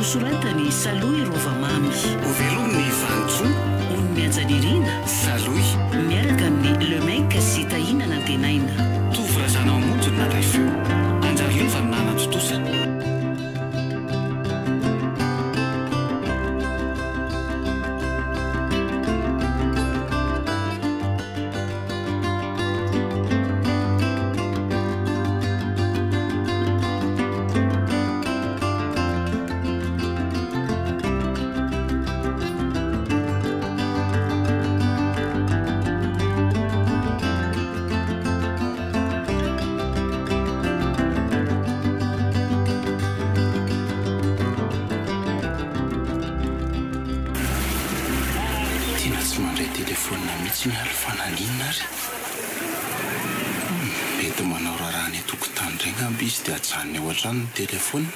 nosoratany Saloy Rovamamy. Ovelomny Vantso Onymiajanirina Saloy miaraka amin'ny Le Mec sy tahinana antenaina. Tovorazana monjy na feo anjareo fa nanatotosa. Mety manao rarany tokotany regny amby izy dia hajanony ao an-trano ny telefona.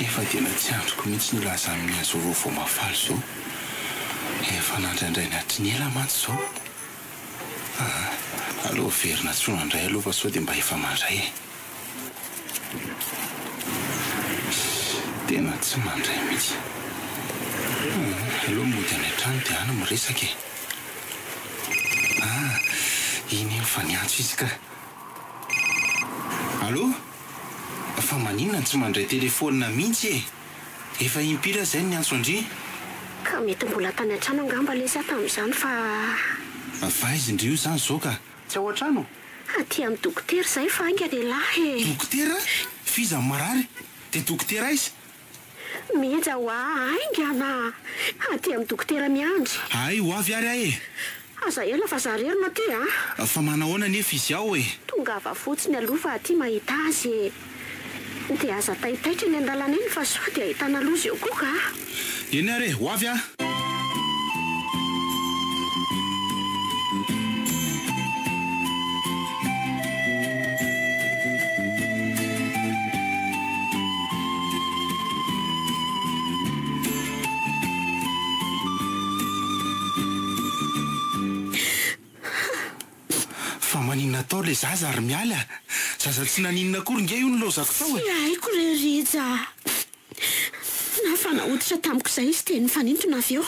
Efa tena tsy androko mihitsy ny laza amin'ny azo vao mafaly zao. Efa nandraindray ny atiny ela mantsy zao. Aloha verina tsona indray aloha fa sao dia mba efa mandray. Tena tsy mandray mihitsy. Aloha mody any an-trano dia any miresaka. Iny fa niantso izy ka. Allo? Fa maninona tsy mandray telefona mihitsy e? Efa impira zay ny antso andry? Ka mety mbola tany an-trano angamba lesa tamin'izany fa... Fa izy ndrio zany zao ka? Tsy ao an-trano? Aty amin'ny dokotera zay fa ainga lehilahy e. Dokotera? Fiza marary? Dia dokotera izy? Mija ho aingana. Aty amin'ny dokotera miandry. Ay, ho avy ary ahy e. Aza ela fa zarerina ty Fa manahoana nefa izy ao e? Tonga ava fotsiny aloha fa aty mahita azy e. Dia aza taitaitra ny an-dalana eny fa sao dia ahitana loza eo koa ka. Eny ary ho avy a. Fa maninona tao le zaza ary miala. Zaza tsy naninona akory nge io ny lozako tao e. Aiko re Rija. Nafa nahoditra tamiko izay izy teny fanintona avy eo.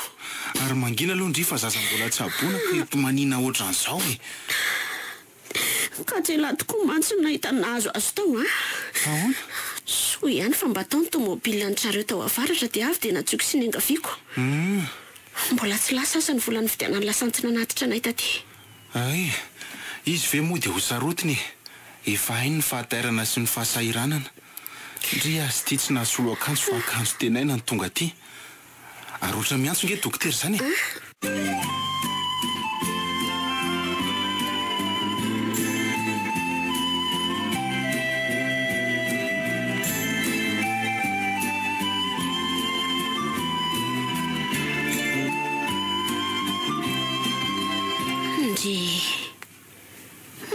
Ary mangina aloha ndry fa zaza mbola tsy abona ka maninona ohatran'izao e. Ka tsela tokoa mantsy nahita nahazo azo tao Ahoana? Soa ihany fa mba tao ny tomobile ny trareo tao avaratra dia avy dia natsoky sy ny angaviako. Mbola tsy lasa asa ny volany vidianany lasantina natitra anay taty. Ay, izy ve moa dia ho sarotiny. Efa hainy ny fahatairana sy ny fahasahiranana. Ndry azy ty tsy nahasolo akanjo fa akanjo tenaina ny tonga ty. Ary oatra miantso nge dokotera zany e.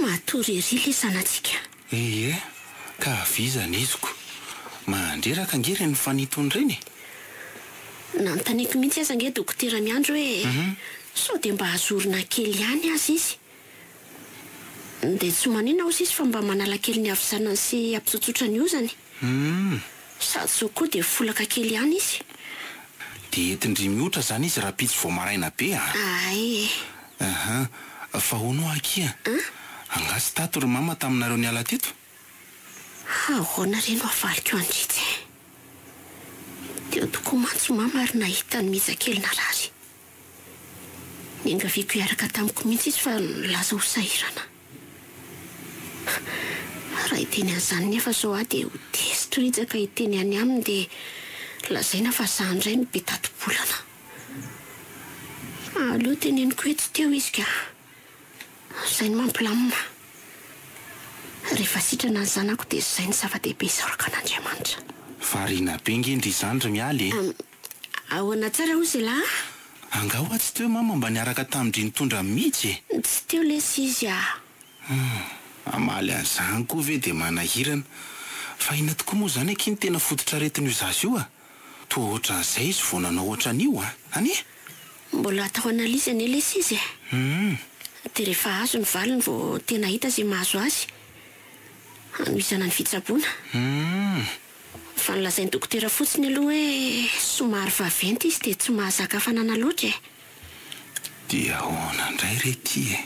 Matory ery le sanatsika. Ka aviza niziko. Mandreraka ngery ny fanitony reny. Nanontaniako mihitsy aza nge dokotera miandro hoe sao dia mba azorina kely ihany azy izy. Dia tsy manina ozy izy fa mba manala kely ny avisanany sy ampitsotsotra ny ozany. Sady so koa dia folaka kely ihany izy. Dia entindry mihoatra zany izy raha pitsy vao maraina be Ay. Fa hono akia. Angasy tato ry mama taminareo ny ala teto? Ahoana reno avaliko andritsy. Dia tokoa mantso mama ary nahita ny mizakely narary. Ny angaviako hiaraka tamiko mihitsy izy fa laza ho sahirana. Raha hiteny an'izany nefa zao dia ho tezitro hitsaka hiteny any aminy dia lazaina fa zany indray no be tato-bolana. Aleo teneniko eto teo izy ka. Izay ny mampilamina. Rehefa sitrana ny zanako dia izay ny zava-dehibe isaoraka an'Andriamanitra. Variana be ngendry izany ry mialy e. Ahoana tsara hozy lahy? Angaho tsy teo mama mba niaraka tamindry nitondra mihitsy e. Tsy teo lesy izy Amaly an'izany koa ve dia manahirana. Fa ina tokoa moa zany akiny tena fototra aretin'io zaza io Toa ohatran'izay izy vao nanao ohatran'io Any? Mbola atao analizany lesy izy e. Dia rehefa azo ny valiny vao tena hita izay mahazo azy. Anohizana ny fitsaboana. Fa nilazain'ny dokotera fotsiny aloha hoe somary vaventy izy dia tsy mahazaka hafanana loatra e. Dia ahoana indray rety e.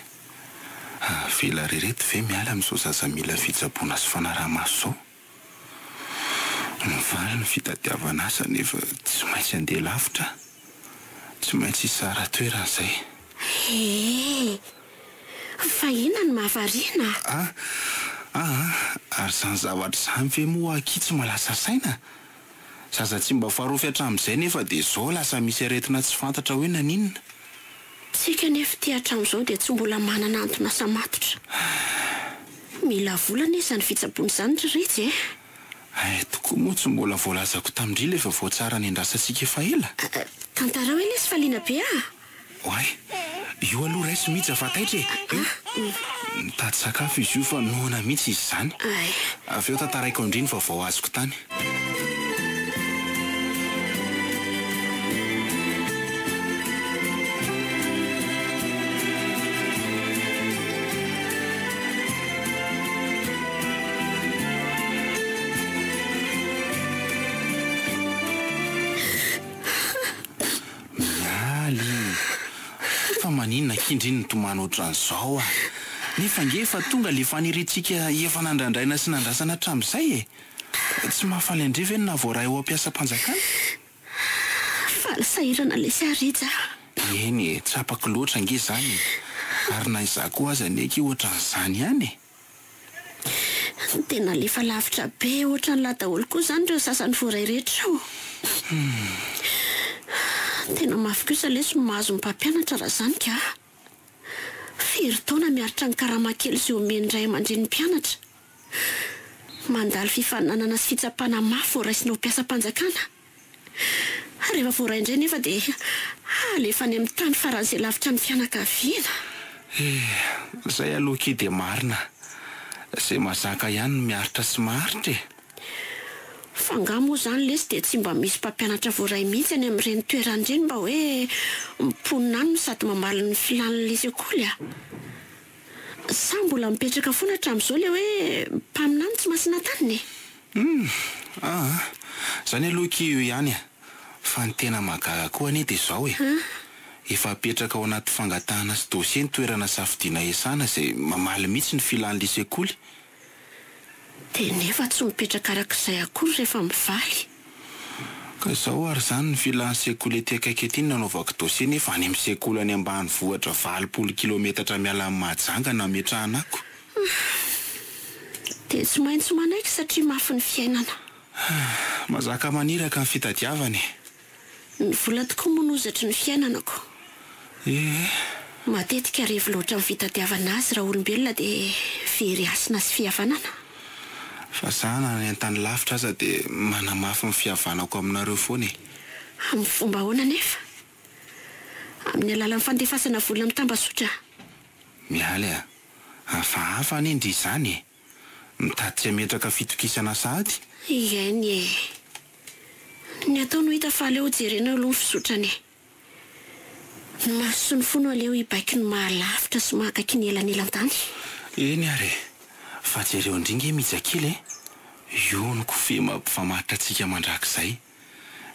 Avela rereto ve miala amin'izao zaza mila fitsaboana sy fanaraha-maso izao. Mivaly ny fitadiavana asa nefa tsy maintsy andeha lavitra. Tsy maintsy hisara toerana izay. Fa inona ny mahavariana? Ary izany zavatra izany ve moa akitsy malasa saina? Zaza tsy mba faharoa hatramin'izay nefa dia izao lasa misy aretina tsy fantatra hoe naninona. Tsika nefa ty hatramin'izao dia tsy mbola manana antony asa matotra. Mila volana izany fitsaboana izany rehetra e. Tokoa moa tsy mbola voalazako tamindry rehefa voatsara ny andrasantsika efa ela. Tantara hoe lesy faliana be Oay, io aloha raisy mihitsy afataitra e. Mitady sakafo izy io fa noana mihitsy izy izany. Avy eo tantaraiko indriny fa vao azoko tany. Fa maninona kindriny ny tomany ohatran'izao nefa nge fa tonga le faniritsika efa nandrandraina sy nandrasana hatramin'izay e. Tsy mahafaly andre ve na voaray ao ampiasam-panjakana? Faly sahirana le sarija. Eny tsapako loatra nge izany. Ary na izaho koa aza neky ohatran'izany ihany e. Tena lefa lavitra be ohatran'la daholo koa izany ireo sasany voaray rehetra ao. Tena mafy kosa lesy no mahazo ny mpampianatra raha izany ka. Firy taona miaritra ny karama kely sy omeny ray aman-dreny ny mpianatra. Mandalo fifaninanana sy fitsapana mafy voaraisina ho mpiasam-panjakana. Rehefa voaray indray nefa dia alefa any amin'ny tany faran'izay lavitra ny fianakaviana. Izay aloha ke dia marina. Izay mazaka ihany no miaritra sy maharitra e. Fanga moa izany lesy dia tsy mba misy mpampianatra voaray mihitsy any amin'ireny toeran'ireny mba hoe mponina any sady mamaly ny filan'ny sekoly Sa mbola mipetraka foana hatramin'izao le hoe mpamina any tsy masina taniny. Izany aloha ke io ihany fa ny tena mahagaga koa anie dia izao e. Efa apetraka ao anaty fangatahana sy dosie ny toerana safidiana iasana izay mamaly mihitsy ny filan'ny sekoly. Dia nefa tsy mipetraka arak'izay akory rehefa mivaly. Ka izao ary izany ny filan'ny sekoly ety akaiky ety nanaovako dosie nefa any amin'ny sekoly any ambanivohitra 20 kilometatra miala amin'ny Mahajanga nametrahana ako. Dia tsy maintsy manaiky satria mafy ny fiainana. Mazaka maniraka ny fitadiavany. Ny vola tokoa moa nozatry ny fiainanako. Matetika rehefa loatra amin'ny fitadiavana azy raha olombelona dia very asina sy fihavanana. Fa zana ny an-tany lavitra aza dia manamafy ny fihavanako aminareo foana e. Amin'ny fomba ahoana nefa? Amin'ny alalan'ny fandefasana vola mitambazotra. Mialy hafa any indry izany e. Mitady tsy hametraka fitokisana sahady. Eny e. Ny atao no hita fa aleo jerena aloha ny fisotrany. Ny maso sy ny fono aleo hibaiky ny mahalavitra sy mahakaiky ny elanelan-tany. Eny ary fa jereo indringy mijaka kely e. Io no kofe mampifamaritra antsika mandrakizay.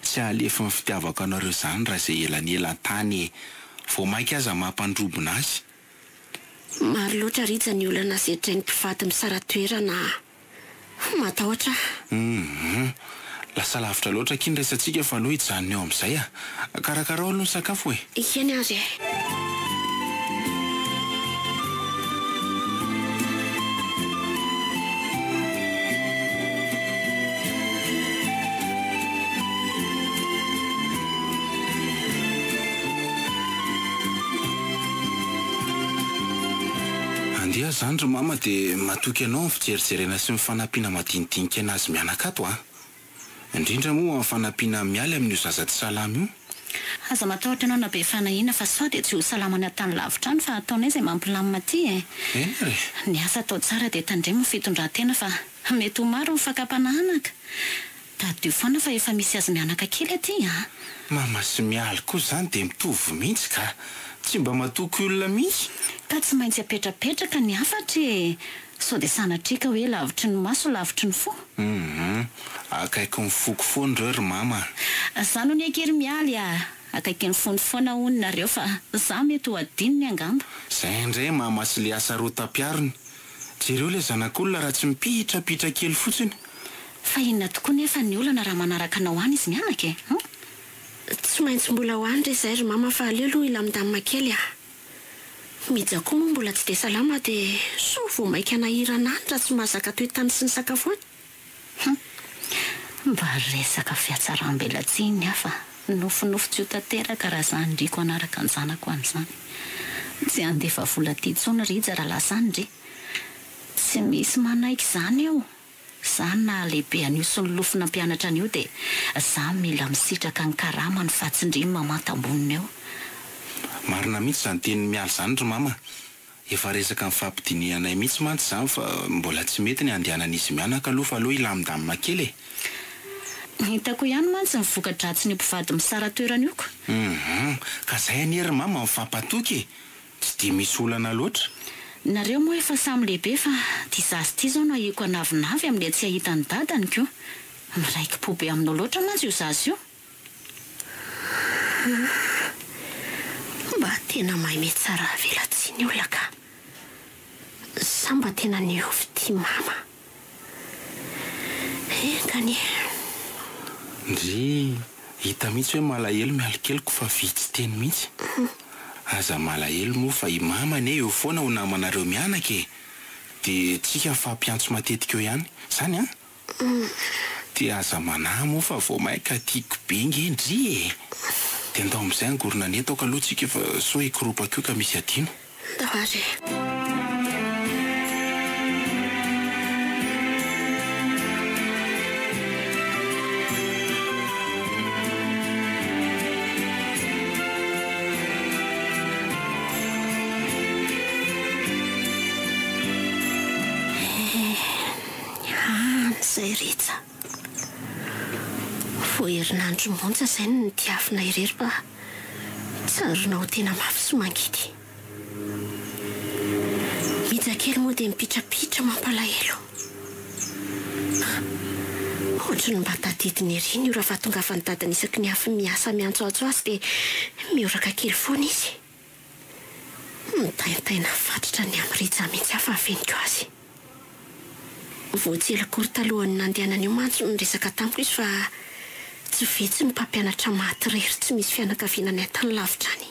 Tsy alefa ny fitiavako anareo izany raha izay elanelan-tany vao mainka aza mampandrobona azy. Maro loatra rija ny olana zetra ny mpivady misara toerana matahotra. Lasa lavitra loatra kiny resantsika fa aloha hijanona eo amin'izay karakara aloha ny sakafo e. Ikeny azy Andia zany ry mama dia matoky anao ny fijerijerena sy ny fanampiana madinidinika anazy mianakato indrindra moa amin'ny fanampiana mialy amin'io zaza tsy salama io. Aza matahotra anao na be fanahina fa sao dia tsy ho salama ny tany lavitra any fa ataonay izay mampilamina aty e. Eny re. Ny asa atao tsara dia tandremo ny fitondran-tena fa mety ho maro ny fakapanahanaka. Tadio foana fa efa misy azy mianaka kely aty Mama sy mialy koa izany dia mitovy mihitsy ka tsy mba matoky olona mihitsy. Ka tsy maintsy apetrapetraka ny afatra e. sao dia sanatrika hoe lavitry ny maso lavitry ny fo. Akaiky ny foko foana reo ry mama. Zano ny akery mialy akaiky ny fony foana ononareo fa za mety ho adininy angamba. Zay indray mama sy le asa roa tampiariny. Jereo le zanak'olona raha tsy mipitrapitra kely fotsiny. Fa inona tokoa nefa ny olana raha manaraka anao any izy mianaka e? Tsy maintsy mbola ho any re zay ry mama fa aleo aloha ilamindamina kely Mijako moa mbola tsy dia salama dia so vao maika nahirana any raha tsy mahazaka toetany sy ny sakafony. Mba resaka fiatsaram-belatsiny hafa nofinofy tsy ho tanteraka raha zandriko anaraka ny zanako an'izany. Tsy andefa vola titsony rija raha lasany re. Tsy misy manaiky izany eo. Za na lehibe an'io sy ny lofina mpianatra an'io dia za mila misitraka ny karama ny fatsindrimy mamantambonina eo. Marina mihitsy zany teny mialy zany ry mama. Efa resaka ny fampidinianay mihitsy mantsy zany fa mbola tsy mety ny andehanan'izy mianaka aloha fa aloha ilamindamina kely e. Hitako ihany mantsy ny voka-dratsy ny mpivady misara toerana io ko. Ka zay anery mama mifampatoky. Tsy dia misy olana loatra. Nareo moa efa samy lehibe fa tia zasy tia zao no ahiko anavinavy amin'ilay tsy ahita ny dadany ko. Miraiki-po be aminao loatra mantsy io zasy io. Mba tena mahay mety tsara velatsiny olona ka. Sa mba tena niovy tia mama. Engany. Ndry hita mihitsy hoe malahelo mialikeliko fa vitsy teny mihitsy. Aza malahelo moa fa i mama ane eo foana ho namanareo mianaka e. Dia tsika fampiantso matetika eo ihany. Zany a? Dia aza manahy moa fa vao maika tiako be ngendry e. Dia ndao amin'izay angorona netako aloha tsika efa so hikoropaka eo ka misy adino. Dahary. Zay Ritsa. Vao herinandro monja zay ny tiafina irery fa tsaronao tena mafy sy mangidy. Mijakely moa dia mipitrapitra mampalahelo. Ohatry ny mba tadidiny ery ny ora fa tonga fa ny dadany isaky ny afy miasa miantsoantso azy dia mioraka kely foana izy. Mitaintaina fatotra ny amin'ny Ritsa mihitsy hafa haveniko azy. Voatsela kory talohany nandehanany io mantsy ny resaka tamiko izy fa tsy vetsy ny mpampianatra matyrery tsy misy fianakaviana tany lavitra any.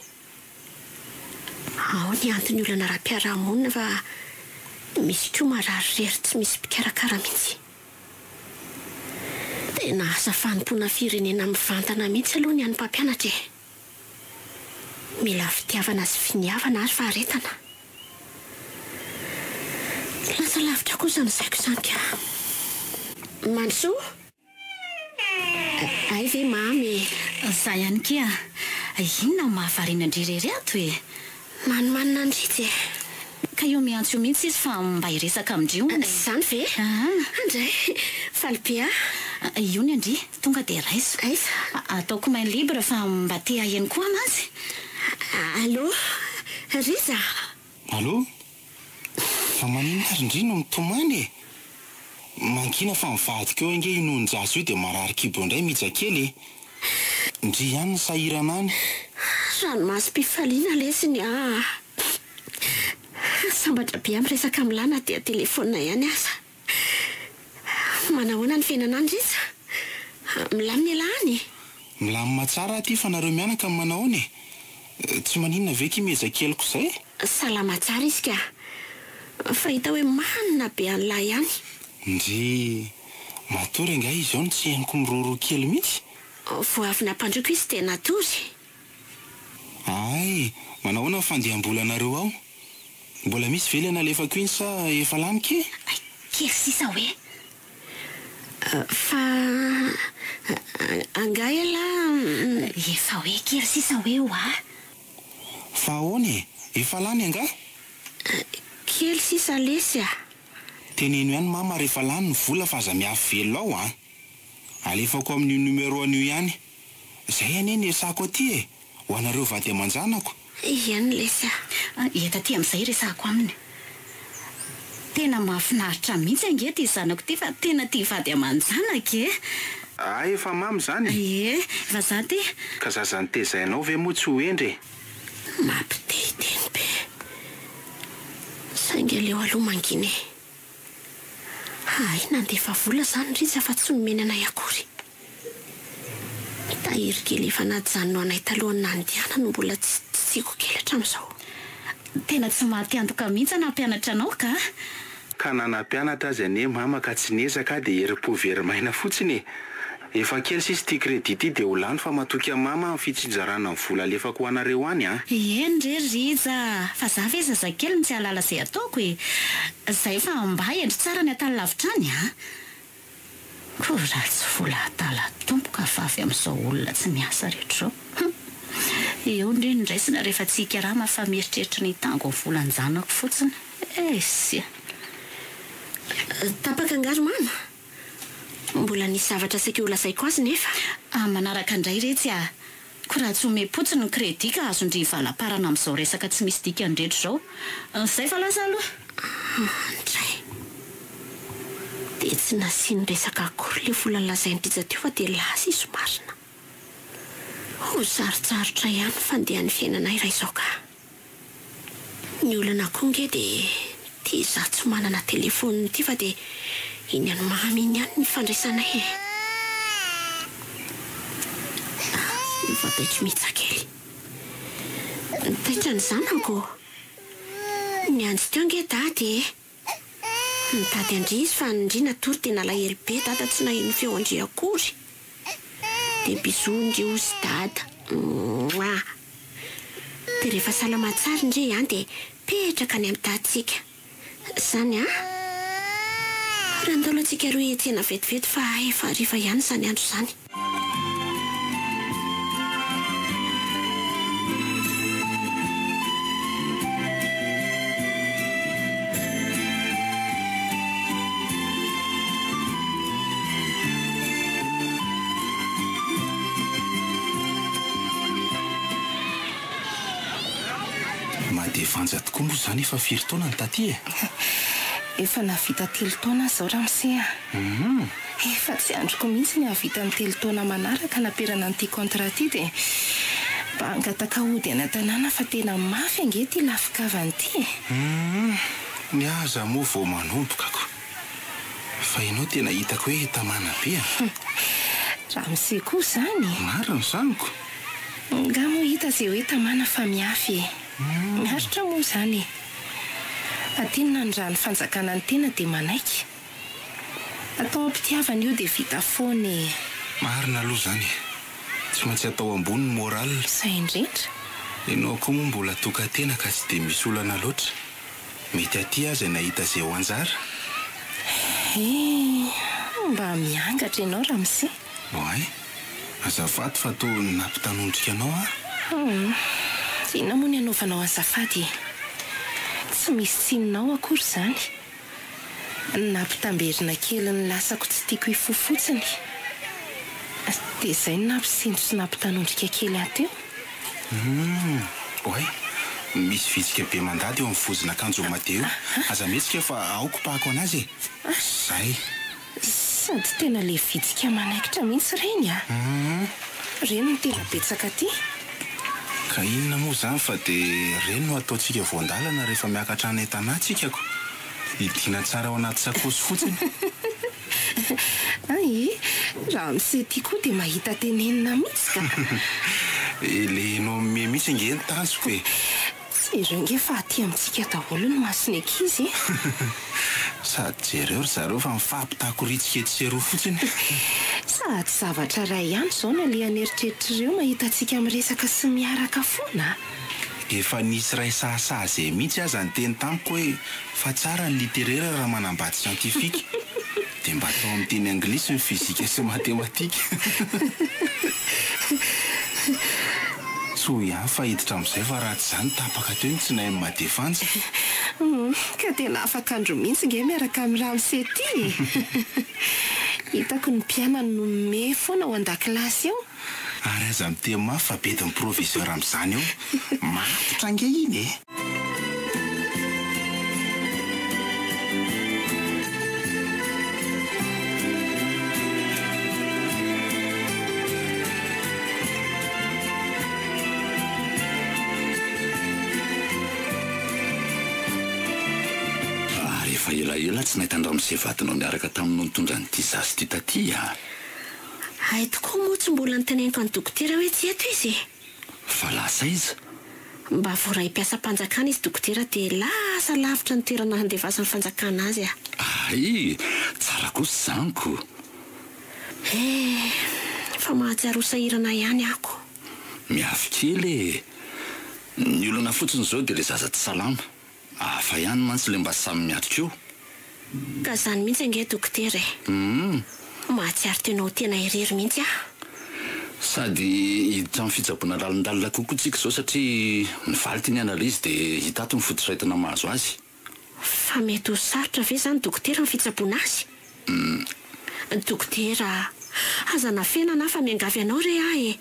Ao ny antony olana raha-piarahamonina fa misy koa marary rery tsy misy mpikarakara mihitsy. Dia nahasa fanompona firenena mivantana mihitsy aloha ny an'ny mpampianatra e. Mila fitiavana sy finiavana ary faharetana. Lasa lavitra kosa ny saiko izany ka. Mansoa? Ay ve mamy? Za ihany kia. Inona mahavariana indrirery ato e? Manimanina andritsy e. Ka io miantso io mihitsy izy fa mba hiresaka amindrio. Zany ve? Andray, faly-be io ny andry, tonga dia raiso. Aiza? Ataoko main libre fa mba te aheno koa anazy. Allô? Riza? Allô? Fa maninona azy indri no mitomany e. Mankina fa mivadika eo inge nohony jasy io dia marary kibo indray mijakely e. Ndry ihany ny sahirana any. Ranomasom-pifaliana lesiny sambatra be amin'ny resaka milana dia telefona ihany aza. Manahoana ny fiainana andrisa? Milamina elahany? Milamina tsara aty fa nareo mianaka amin'ny manahoana e. Tsy maninona ve ki miajakeliko izay? Salama tsara izy ka. Fa hita hoe manina be an'lahy ihany. Ndry matory nga izy ao no tsy henoko miroro kely mihitsy. Vao avy nampandroko izy dia natory. Ay, manahoana fandehambolanareo ao? Mbola misy vely analefako iny sa efa lany ke? Kely sisa hoe. Fa angay ala efa hoe kely sisa hoe hoa. Fa ahoana e? Efa lany anga? Kely sisa lesy Teneno ihany mama rehefa lany ny vola fa aza miafy velo ao alefako amin'ny numero an'io ihany. Zay ane ny esako aty e. Ho anareo vady aman-janako. Ihany lesy Eta ty amin'izay resako aminy. Tena mahafinaritra mihitsy ange ty zanako ty fa tena tia vady aman-janaka e. Efa mamy zany. Fa za ty. Ka zazany tezainao ve moa tsy ho endry? Mampitehiteny be. Saingy leo aloha mangina e. Nandefa vola zany Riza fa tsy nomeny anay akory. Tahiry kely efa najanona anay talohany nandiana no mbola tsy tiako kely hatramin'izao. Tena tsy mahatiantoka mihitsy nampianatra anao ka? Ka nanampianatra azy ane mama ka tsy nezaka dia herim-po verimaina fotsiny. Efa kely sisy ty kredity dia ho lany fa matoky mama fitsinjarana ny vola alefako ho anareo any a. Endre Riza, fa za ve zazakely tsy halala izay ataoko e. Zay fa mba endry tsara ny atany lavitra any a. Koa ratsy vola atala tompoka vavy amin'izao olona tsy miasa rehetra zao. Eo ndre ndraisina rehefa tsy hikarama fa mieritreritra ny tango ny volan-janako fotsiny. Sia. Tapaka angaro mama. Mbola nisy zavatra saika ho lazaiko azy nefa. Manaraka indray retsy a. Koa raha tsy omem-potsiny ny kredi ka azondry valaparana amin'izao resaka tsy misy dika andretra zao. Zay fa lasa aloha. Ndray. Dia tsy nasiany resaka akory le vola lazainy Riza teo fa dia lasa izy marina. Ho sarotsarotra ihany fandehan'ny fiainana iray izao ka. Ny olana koa nge dia tia za tsy manana telefony ty fa dia iny any mamy iny ihany ny fandraisanay e. Vataitry mihitsakely. Taitra ny zanako. Ny anjy teo nge dady e. Nitady andry izy fa ndry natory dia nalahelo be dada tsy naheno feo andry akory. Dia bisou ndry ozy dada. Dia rehefa salama tsara ndry ihany dia petraka ny amin'ny tatsika. Zany a. Raha ndalo antsika roa etsena vetivety fa efa hariva ihany zany andro zany. Madevanja tokoa moa zany efa firy taona ny taty e. Efa navita 3 taona zao Ramsey a. Efa tsy androko mihitsy ny havita ny 3 taona manaraka naperana an'ity contrat ty dia mba hangataka ody ana tanàna fa tena mafy ange ty lafikavany ty. Ny aza moa vao manompokako. Fa ianao tena hitako hoe tamana be a. Ramsey koa zany. Marina zaniko. Nga moa hita zay hoe tamana fa miafy e. Miaritra moa zany. Atinona ny raha ny fanjakana ny tena dia manaiky. Atao ampitiavana io dia vita foana e. Marina aloha zany. Tsy maintsy atao ambony ny moral. Zay indrindra. Ianao koa moa mbola toka tena ka tsy dia misy olana loatra. Mety aty aza nahita izay ho anjara. Mba miangatra ianao Ramsey. Oay. Azafady fa toa nampitanondrika anao a. Inona moa ny anaovanao azafady? Tsy misy tsinonao akory zany. Nampitamberina kely ny lasako tsy tiako hifoha fotsiny. Dia izay ny nampisindro sy nampitanondrika kely ateo. Oay. Misy vitsika be mandady eo amin'ny vozina akanjo Mateo. Aza metsika fa aokopako anazy e. Zay. Sady tena le vitsika manaikitra mihitsy reny a. Reny no tena betsaka ty. Ka inona moa zany fa dia reny no ataontsika voandalana rehefa miakatra any tanàtsikako. Hidiana tsara ao anaty sakosy fotsiny. Ramsey ty koa dia mahita tenenina mihitsy ka. Le no mihitsy nge ny tanjoko e. Tsy ireo nge fa aty amintsika daholo no masony ankizy. Sady jereo zareo fa mifampitakoritsika etsy seroa fotsiny. Sady zavatra ray ihany zao no alehan'ny eritreritrireo mahita antsika miresaka sy miaraka foana. Efa nisy ray sahasaha izay mihitsy aza ny teny tamiko hoe fa tsara ny literaira raha manambady siantifika. Dia mba atao amin'ny teny anglisy ny fizika sy matematika. Tsy ho ihany fa hiditra amin'izay fa ratsy zany tapaka teo tsy nahay ny madefanja. Ka tena afaka andro mihitsy nge miaraka amin'ny Ramsey ty. Hitako ny mpianany no me foana ao an-dakilasy eo. Ary aza miteny mafy fa bedin'ny proviseur amin'izany eo. Matotra nge iny e. ela tsy nahita andramizay vadinao niaraka taminao nitondra ny disazy ty taty a. Ay tokoa moa tsy mbola nyteneniko ny dokotera hoe tsy eto izy. Fa lasa iza? Mba voray mpiasa mpanjakana izy dokotera dia lasa lavitra ny toerana handevasan'ny fanjakana azy a. Ay, tsara kosa zaniko. Fa mahatsiaro sahirana ihany ako. Miafy kely. Ny olona fotsiny zao dia le zaza tsy salama. Afa ihany mantsy le mba samy miatrika eo. Ka zany mihitsy ange dokotera mahatsiaro tenao tena irery mihitsy a. Sady hiditra amin'ny fitsaboana lalindalina kokoa tsika zao satria nivaly ty ny analizy dia hitato ny fototraitana mahazo azy. Fa mety ho sarotra ve zany dokotera ny fitsaboana azy? Dokotera, aza nafenana fa miangavy anao re ahy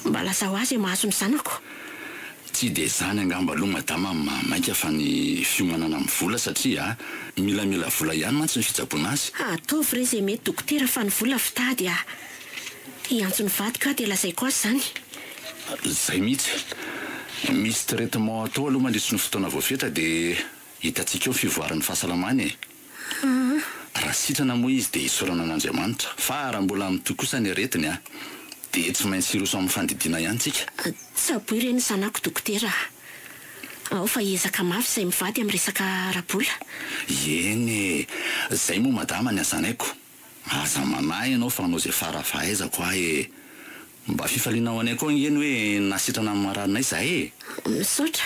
mba lazao azy mahazo ny zanako. Tsy dia zany angamba aloha madama mainka fa ny fiomanana amin'ny vola satria milamila vola ihany mantsy ny fitsaboana azy. Ataovy re izay mety dokotera fa ny vola fitady a. Iantso ny vadika dia lazaiko azy zany. Zay mihitsy. Misy traitement atao aloha mandritry ny fotoana voafetra dia hitantsika eo fivoaran'ny fahasalamany e. Raha sitrana moa izy dia hisorana an'Andriamanitra. Fa raha mbola mitohy kosa ny aretiny dia tsy maintsy hiroso amin'ny fandidiana ihany tsika. Tsaboy ireny zanako dokotera. Ao fa hiezaka mafy izay mivady amin'ny resaka ara-bola. Eny, zay moa madama ny azanaiko. Aza manahy ianao fa anao izay farafahaizako ahy mba fifaliana ao anay koa ngeny hoe nasitrana amin'ny maranay zahay Misaotra.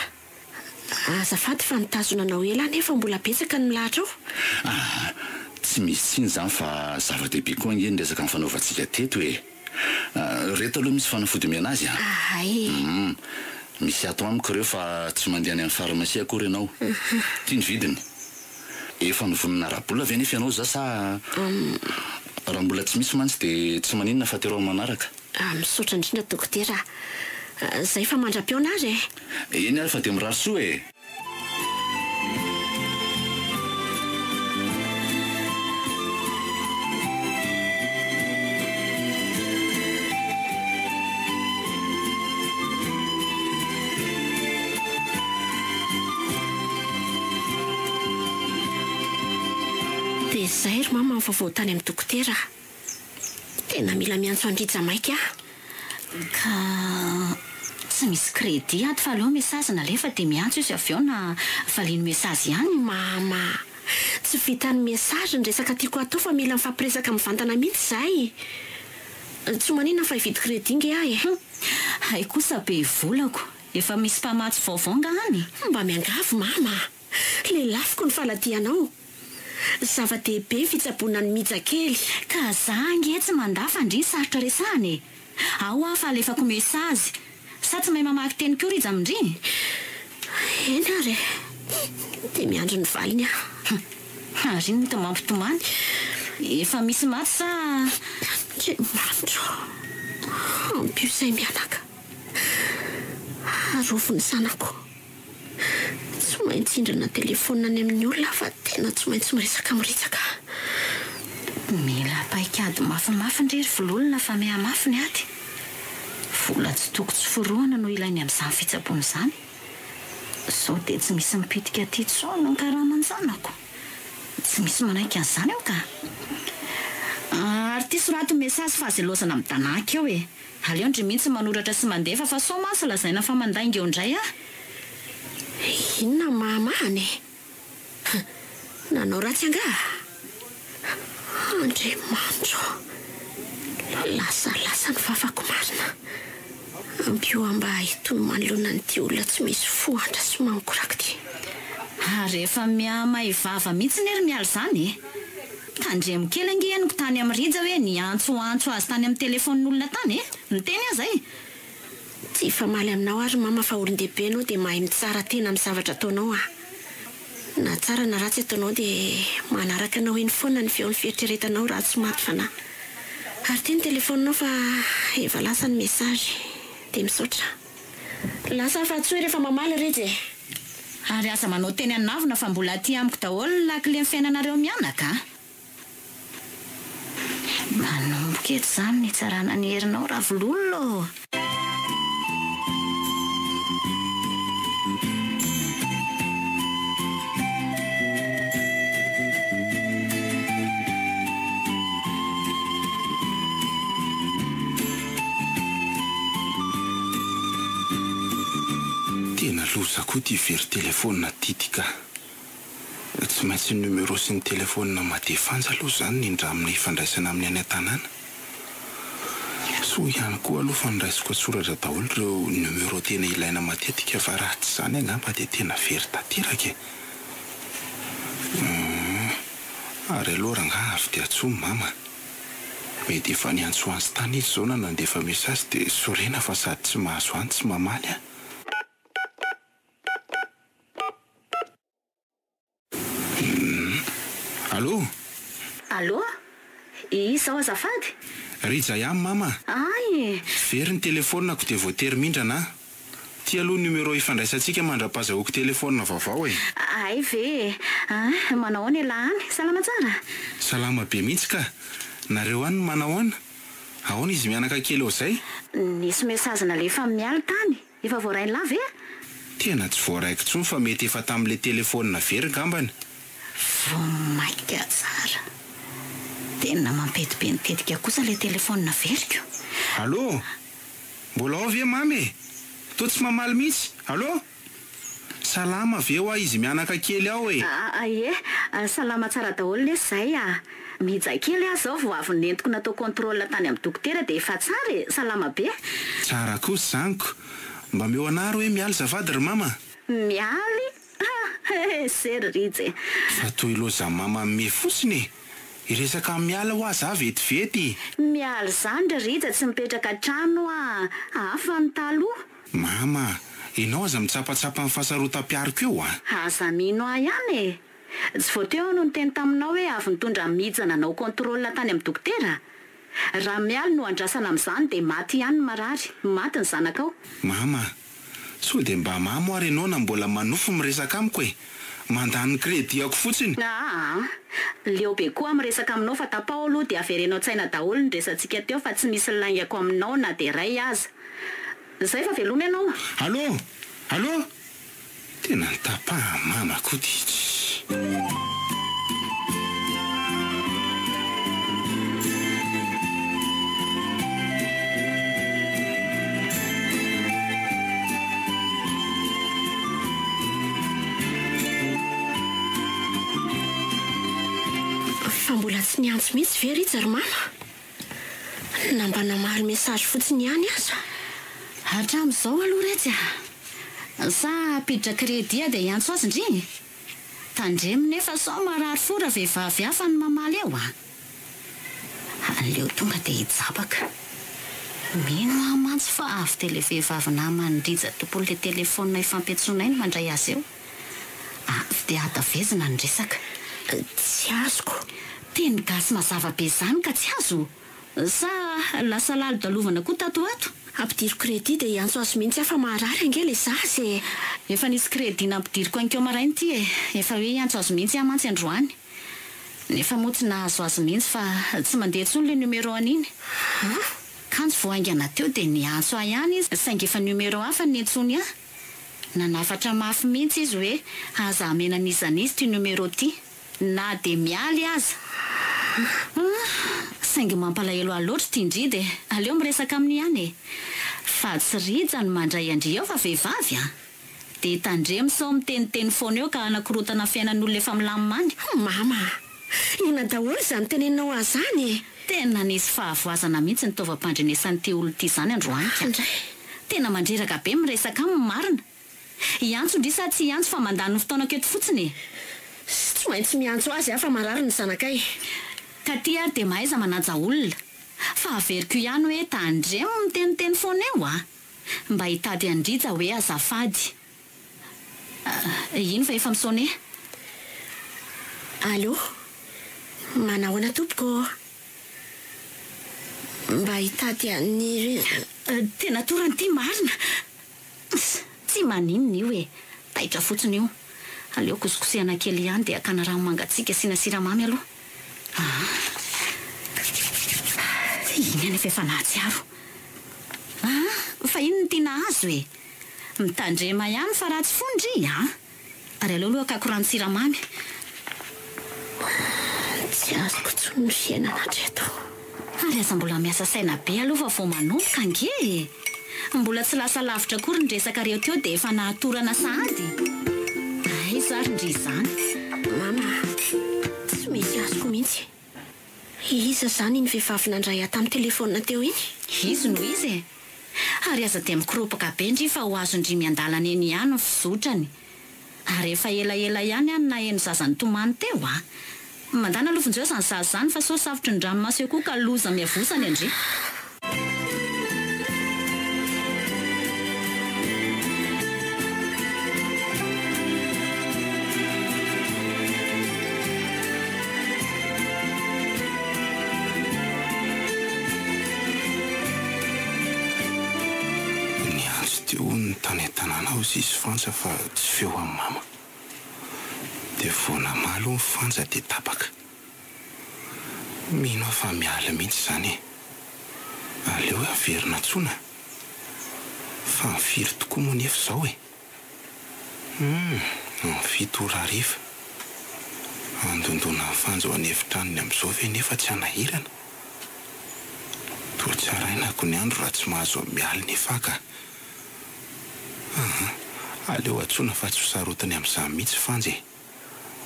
Azafady fa nitazona anao ela nefa mbola betsaka ny milahatra ao. Tsy misy tsiny zany fa zava-dehibe koa ngeny resaka ny fanaovantsika teto hoe. Reto aloha misy fanafody miana azy misy ato amiko ireo fa tsy mandeha any amin'ny farmasia akory ianao. Ty ny vidiny. Efa nivonina ara-bola ve nefa ianao za sa raha mbola tsy misy mantsy dia tsy maninona fa tero manaraka. Misaotra indrindra dokotera. Zay fa mandra-piona azy Eny ary fa dia mirary soa e. dia zay ry mama mivavao tany amin'ny dokotera. Tena mila miantso andrija maika ka tsy misy kredi ato fa aloha mesazy nalefa dia miantso izy avy eo na valiany mesazy ihany. Mama, tsy vita ny mesazy ny resaka tiako atao fa mila mifampiresaka mivantana mihitsy zay. Tsy manina fa hividy kredi nge ahy hay kosa be volako efa misy mpamatsy vaovao any. Mba miangavy mama, le lafiko ny faladianao. Zava-dehibe fitsaboana ny mija kely. Ka za nge tsy mandafa ndry sarotra resany ao fa alefako mesazy sa tsy mahay mamaky teny koa riza amindry. Eny ary dia miandro ny valiny ary ny to mampitomany efa misy maty sa ke mandro ampio izay mianaka arovo ny zanako. Tsy maintsy indrana telefona any amin'ny olona fa tena tsy maintsy miresaka miritsaka. Mila paikady mafimafy ndrery vololona fa mihamafy ny ady. Vola tsy toko tsy foroana no ilainy amin'izany fitsaboana izany. Sao dia tsy misy mipitika ty tsono ny karama ny zanako. Tsy misy manaiky an'izany eo ka. Ary ty sorato mesazy fa azelosana amin'ny tanàka eo e. Aleo ndry mihitsy manoratra sy mandefa fa sao masy lazaina fa mandainga eo indray Inona mamany? Nanao ratsy anga? Andriamanitra, lasa ny fafako marina. Ampio mba hitony manoloana nyty olona tsy misy fohatra sy mankoraka ty. Ary efa miamaivava mihitsy nery miala zany tandremo kely ange eniko tany amin'ny rija hoe niantso azy tany amin'ny telefonin'olona tany niteny azy Tsy famaly aminao ary mama fa olon-dehibe anao dia mahay mitsara tena amin'ny zavatra ataonao Na tsara na ratsy ataonao dia manaraka anao eny foana ny feon'ny fieritreretanao raha tsy maty fanahy. Ary ty ny telefoninao fa efa lasa ny mesazy dia misaotra. Lasa fa tsoy rehefa mamaly reje. Ary asa manao teny anavina fa mbola aty amiko daholo ny lakile ny fiainanareo mianaka manomboka eto izany ny tsarana ny herinao raha vololo. loza koa ty very telefônina titika. Tsy maintsy numéro sy ny telefônina madefanja aloha zany ny indra amin'ny fandraisana amin'ny any an-tanàna. So ihany koa aloha fandraisiko atsoratra daholo ireo numéro tena ilaina matetika fa raha tsy zany angamba dia tena very tanteraka e. Ary aloha rangaha avy dia atsomy mama. Mety efa niantso anzy tany izy zao na nandefa mesazy dia sorena fa sady tsy mahazo any tsy mamaly a. Allô? Allô? Izao azafady? Rija ihany mama. Ay. Very ny telefôninako dia voatery mindrana. Ty aloha numéro ifandraisantsika mandra-pahazahoako telefônina vaovao e. Ay ve. Manao any lahany. Salama tsara. Salama be mihitsy ka. Nareo any manao ana? Ahoana izy mianaka kely eo zay? Nisy mesazina le efa miala tany. Efa voarainy la ve? Tena tsy voaraiko tsony fa mety efa tamin'le telefônina very ngambany. Vomaika tsara. Tena mampetipentetika kosa le telefônina veriko. Allô? Mbola ao ve mamy? To tsy mamaly mihitsy. Allô? Salama ve ho izy mianaka kely ao e? Ie, salama tsara daholo le zay Mija kely zao vao avy nentiko natao contrôle tany amin'ny dokotera dia efa tsara e, salama be. Tsara kosa zaniko. Mba meo anaro hoe mialy zafady ry mama? Mialy? Sery Rija. Fa toy loza mama me fotsiny. Iresaka miala ho azy vetivety. Mialy zany ry Rija, tsy mipetraka trano hafa ny taloha. Mama, ianao aza mitsapatsapa amin'ny fahasarotam-piariko eo Aza mino ihany e. Tsy voateo no niteny taminao hoe avy nitondra mijana nanao contrôle tany amin'ny dokotera. Raha mialy no andrasana amin'izany dia maty ihany marary. Maty ny zanakao. Mama, so dia mba mamo ary ianao na mbola manofo miresaka amiko e. Mandany krediako fotsiny. Leo be koa miresaka aminao fa tapao aloha dia averenao tsaina daholo ny resantsika teo fa tsy misy laingako aminao na dia ray aza. Zay fa veloma ianao. Allô? Allô? Tena nitapaha mama koa ty. Fa mbola tsy niantso mihitsy ve Rija ry mama? Namba namaly mesazy fotsiny ihany aza. Hatramin'izao aloha Rija. Sa piditra kredia dia iantso azy ndry? Tandremo nefa sao marary fora vehivavy hafa ny mamaly eo Aleo tonga dia hijabaka. Mino mantsy fa avy dia le vehivavy namany Rija tompony le telefônina ifampiantsonainy mandray azy eo. Avy dia hatavezina ny resaka. Tsy azoko. Teny gasy mazava be zany ka tsy azo. Sa lasa lalo dalovana koa tato ato. Ampidiro kredi dia iantso azy mihitsy afa marary angely zazy. Efa nisy kredi nampidiriko ankeo marainy ty e. Efa hoe iantso azy mihitsy amantsy androany. Nefa moa tsy nahazo azy mihitsy fa tsy mandeha tsony le numéro aniny. Kanjo voaingana teo dia niantso ihany izy. Saingy efa numéro hafa niantsony nanafatra mafy mihitsy izy hoe aza amenan'izan'izy ty numéro ty. Na dia mialy aza. Saingy mampalahelo aloatra ty indri dia aleo miresaka aminy ihany e. Fa tsy Rija no mandray andry eo fa vehivavy dia tandremo sao miteniteny foana eo ka anakorotana fiainan'olona efa milamimany. Mama, ina daholo izany teneninao azany. Tena nisy fahavoazana mihitsy ny taovam-pandrenesan'ny ty olo ty zany androany. Tena mandreraka be miresaka aminy marina. Iantso ndry sa tsy iantso fa mandany fotoana keto fotsiny. Tsy maintsy miantso azy afa marary ny zanakay. Ka ty ary dia mahaiza manaja olona. Fa averiko ihany hoe tandremo miteniteny foana eo mba hitady andrija hoe azafady. Ino fa efa misone? Allô? Manahoana tompoko? Mba hitady any. Tena torany ty marina. Tsy maninona io e. Taitra fotsiny io. Aleo kosikosehana kely ihany dia akana rano mangatsiaka sina siramamy aloha. Iny any efa efa nahatsiaro. Fa ino ny tiana azo e? Mitandrema ihany fa ratsy fondry Ary aleo aloha akako rano siramamy. Tsy azoko tsony fiainana hatreto. Ary aza mbola miasa saina be aloha fa vao manomboka ange. mbola tsy lasa lavitra kory ny resaka reo teo dia efa nahatorana sahady. Ay zary ndry izany. Mama, tsy mety azoko mihitsy. Iza zany ny vehivavy nandray ahy tamin'ny telefona teo iny? Izy no izy e. Ary aza dia mikropaka be ndry fa ho azo ndry miandalana eny ihany ny fizotrany. Ary efa elaela ihany any na eno zazany tomany teo a. Mandana lofonjeo zany zaza zany fa so savotry ny dranomasy eo koa ka loza miavosany andry. Tananao izy fantsa fa tsy feo amin'ny mama. Dia voana malo ny fantsa dia tapaka. Mino fa miala mihitsy zany e. Aleo hoe averina tsona. Fa mifiry tokoa moa nefa izao e. Fito ora hariva. Andondona ny fanja ao an'efitranony amin'izao ve nefa tsy hanahirana. Toa tsarainako ny andro raha tsy mahazo miala nefa ka. Aleo atsona fa tsy hosarotany amin'izany mihitsy fanja e.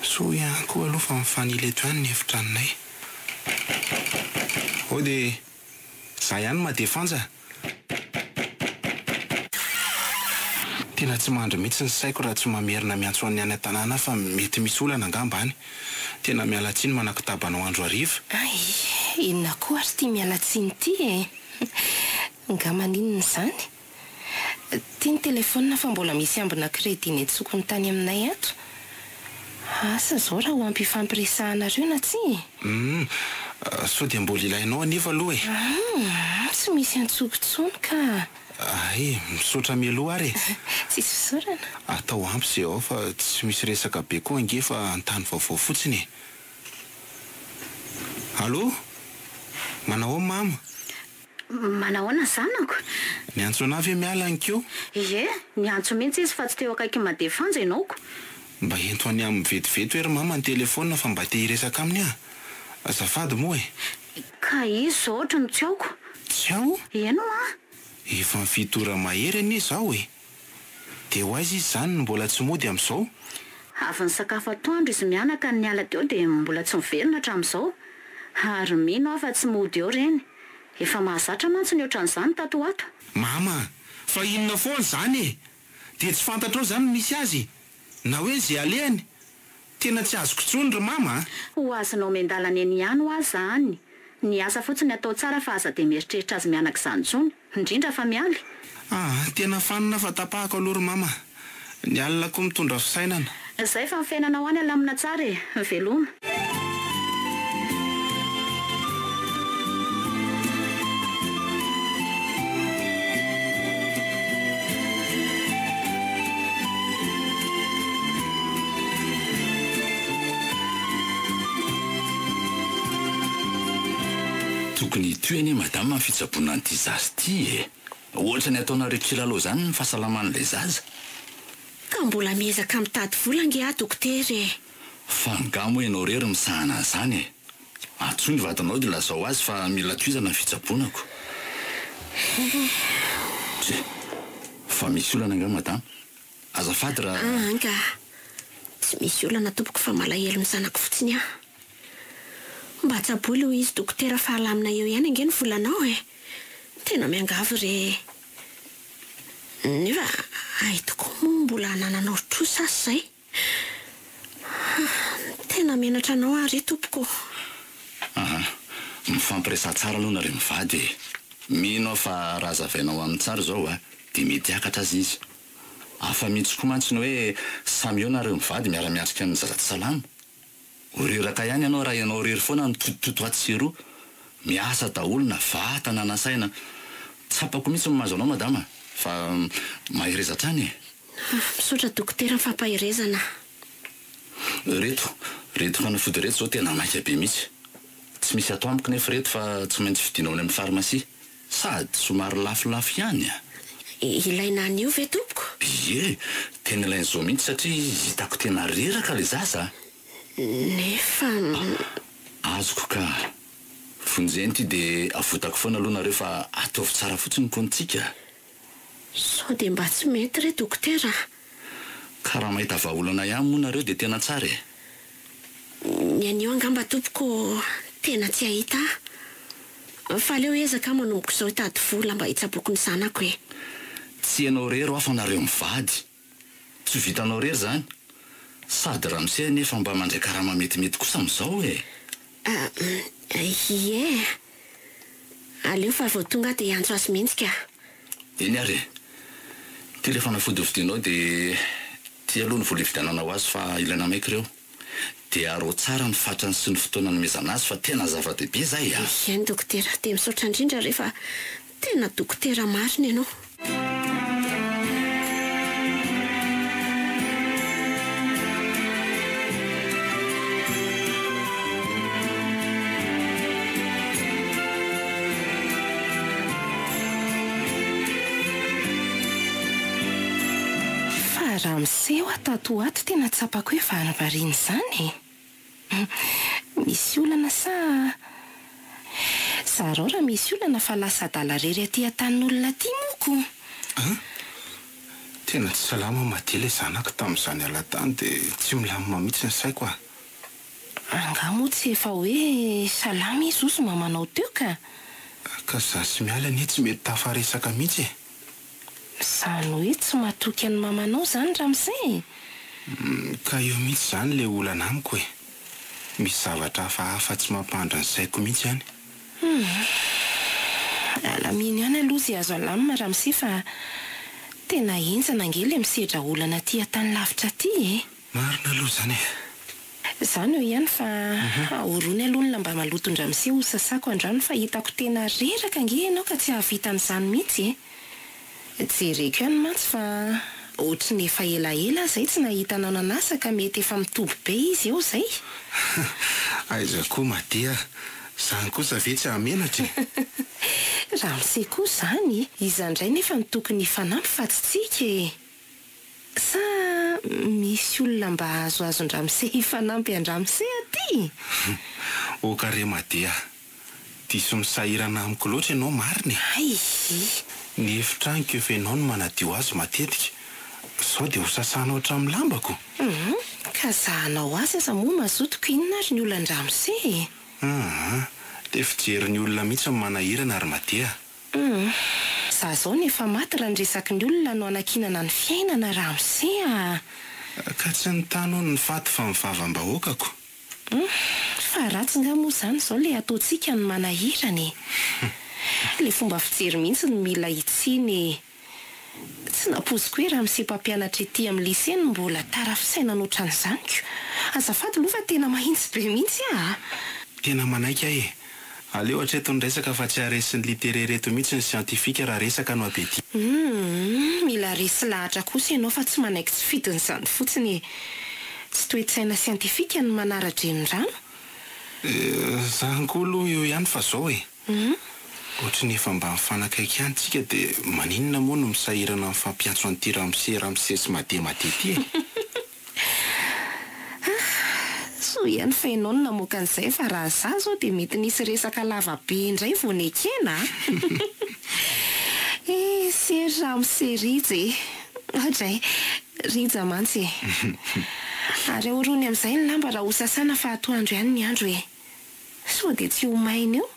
So ihany koa aloha fa mifanila eto ihany ny efitranonay. Ao dia za ihany ma dia fanja. Tena tsy mandry mihitsy ny saiko raha tsy mamerina miantso any any an-tanàna fa mety misy olana angamba any. Tena miala tsiny manakitabanao andro hariva. Ay, inona koa ary tia miala tsiny ity e. Nga maninona izany? Tia ny telefona fa mbola misy ambina kredi ny tsokony tany aminay ato. Asa zao raha ho ampifampiresahanareo na tsy? So dia mbola ilainao anefa aloha e. Tsy misy antsokontsony ka. Ay, misaotra mialoha ary. Tsisy fisaorana. Atao ampy izay ao fa tsy misy resaka be koa ange fa antany vaovao fotsiny. Allo? Manao mama? Manahoana zanako? Niantso anavy miala ankeo? Ie, niantso mihitsy izy fa tsy teo akaiky madefanja ianaoko. Mba ento any amin'ny vetivety ery mama ny telefona fa mba te hiresaka aminy aho. Azafady moa e. Ka izy zao ohatra no tsy aoko. Tsy ao? Eno a? Efa mifito ora mahery anie zaho e. Dia ho aiza izy zany no mbola tsy mody amin'izao? Avy ny sakafo atoandro izy mianaka ny ala teo dia mbola tsy miverina hatramin'izao. Ary mino aho fa tsy mody eo reny. Efa mahazatra mantsy ny ohatran'izany tato ato. Mama, fa inona foana zany e? Dia tsy fantatrao zany misy azy. Na hoe izay alehany. Tena tsy azoko intsony ry mama. Ho azonao miandalana eny ihany ho azy zany. Ny asa fotsiny atao tsara fa aza dia mieritreritra azy mianaka izany intsony. Indrindra fa mialy. Tena fanina fa tapahako aloha ry mama. Ny alina koa mitondra fisainana. Izay fa mifainana ho any alamina tsara e. Veloma. Tokony toeny madama ny fitsaboana an'ity zaza ity e. Ohatra ny ataonareo kilalao zany ny fahasalaman'ilay zaza. Ka mbola miezaka mitady vola ange aho dokotera e. Fa ngamo ianao rery misahana zany e. Atsoy ny vatanao dia lazao azy fa mila toizana ny fitsaboanako. Fa misy olana nga madama. Azafady raha... Anga, tsy misy olana tompoko fa malahelo ny zanako fotsiny aho. Mba tsaboly ho izy dokotera fahalamina eo ihany ange ny volanao e. Tena miangavy re. Nefa aitoko moa mbola nananao trosa zay. Tena menatra anao ary tompoko. Mifampiresa tsara aloha nareo mivady e. Mino fa raha zavainao amin'ny tsara zao dia mety hakatra azy izy. Afa mihitsy koa mantsy ny hoe samy eo nareo mivady miara-miatrika ny zaza tsy salama. Oreraka ihany ianao raha ianao rery foana ny totototo aty sy roa. Miasa daholo na vatana na saina. Tsapako mihitsy mahazo anao madama. Fa mahireza trany e. Misaotra dokotera ny fampahirezana. Reto fanafody reto zao tena maika be mihitsy. Tsy misy atao amiko nefa reto fa tsy maintsy vidinao any amin'ny farmasia. Sady somary lafolafo ihany a. Ilaina an'io ve tompoko? Ie, tena ilain'izao mihitsy satria hitako tena reraka le zaza. Nefa... Azoko ka. Fonjeny ity dia avotako foana aloha nareo fa ataovy tsara fotsiny kontsika. sao dia mba tsy mety re dokotera? Ka raha mahita vahaolana ihany moa nareo dia tena tsara e. Ny anio angamba tompoko tena tsy ahita. Fa aleo ezaka manomboko izao hitady vola mba hitsaboako ny zanako e. Tsy ianao rery afa nareo mivady. Tsy ho vitanao rery zany. Sady Ramsey nefa mba mandray karama metimety kosa amin'izao e. Ie. Aleo fa vao tonga dia antso azy mihitsy ka. Eny ary. Ty rehefa nafodovidinao dia ty aloha ny vola hividananao azy fa ilaina maiky ireo. Dia arao tsara ny fatrany sy ny fotoana nomezana azy fa tena zava-dehibe zay a. Eny dokotera, dia misaotra indrindra rehefa tena dokotera marina ianao. Raha miseho atato ato tena tsapako hoe varivariana izany e. Misy olana sa zareo raha misy olana fa lasa adala rery aty an-tanin'olona aty moko. Tena tsy salama madila zanako tamin'izany alatany dia tsy milamina mihitsy ny saiko a. Angamo tsy efa hoe salama izy ozy mamanao teo ka. Ka za sy miala ny tsy mety tafaresaka mihitsy e. Zany hoe tsy matoky any mamanao zany Ramsey. Ka eo mihitsy zany le olana amiko e. Misy zavatra hafa tsy mampandra ny saiko mihitsy ihany. Alamino ihany aloha izay azo alamina Ramsey fa tena enjana angely misedra olana aty an-tany lavitra aty e. Marina aloha zany e. Izany eo ihany fa ahorony aloha ny lamba maloto ny Ramsey ho sasako andrano fa hitako tena reraka ange ianao ka tsy hahavitan'izany mihitsy e. Jereko ihany mantsy fa ohatry ny efa elaela zay tsy nahita nananasa ka mety efa mitoby be izy eo zay. Aiza koa Madia, zany kosa ve tsy hamenatra e. Ramsey koa zany, izandray nefa ny tokony fanampy fa tsy tsika e. Sa misy olona mba azoazon Ramsey hifanampy an Ramsey aty? Okare Madia, diso misahirana amiko loatra ianao marina. Ay. Ny hefitraniko efa ianao no manadio azy matetika. Sao dia ho sasanao hatramin'ny lambako. Ka zahanao azy aza moa mazotoko inona ary ny olana Ramsey. Dia fijery ny olona mihitsy ny manahirana ary Madia. Za zao nefa maty raha ny resaky ny olona no anakinana ny fiainana Ramsey a. Ka tsy ny tano ny faty fa mivavam-bahoakako. Fa ratsy nga moa zany zao le ataontsika ny manahirana e. Le fomba fijery mihitsy no mila itsiny. Tsy napoziko hoe Ramsey mpampianatra ety amin'ny lycée no mbola tarafisaina n'ohatran'izany ko. Azafady aloha fa tena mahitsy be mihitsy a. Tena manaika e. Aleo hatreto ny resaka fa tsy haresy ny literaire mihitsy ny siantifika raha resaka no abety. Mila resy lahatra kosa ianao fa tsy manaiky tsy fidin'izany fotsiny. Tsy toe-tsaina siantifika ny manara-drenin-drano. Zany koa aloha eo ihany fa zao e. Ohatry ny efa mba mifanakaiky ihany tsika dia maninona moa no misahirana amin'ny fampiantso an'ity Ramsey sy Madia ty e. So ihany fa ianao no namoaka an'izay fa raha za zao dia mety nisy resaka lava be indray vao nekena. Sery Ramsey Rija. Hatray, Rija mantsy e. Ary orony amin'izay ny lamba raha ho sasana fa atoandro ihany ny andro e. So dia tsy ho maina eo.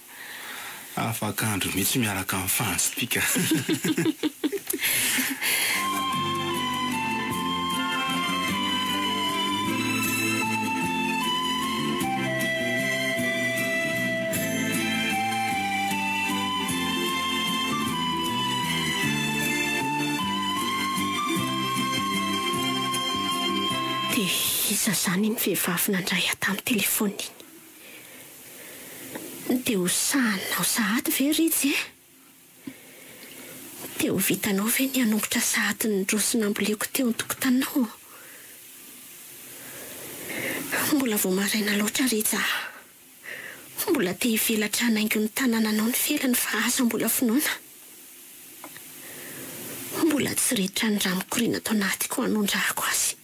Afaka andro mihitsy miaraka amin'ny fansitika. Dia iza zany ny vehivavy nandray ahy tamin'ny telefony iny? Dia ho sahanao sahady ve Rija e? Dia ho vitanao ve ny hanombotra sahady ny roso namboleko teo an-tokotanao? Mbola vao maraina loatra Rija. Mbola te hivelatra hanaingo ny tanànanao ny felany fa aza mbola finoana. Mbola tsy reditra ny ramokoriana tao anatiko hanondrahako azy.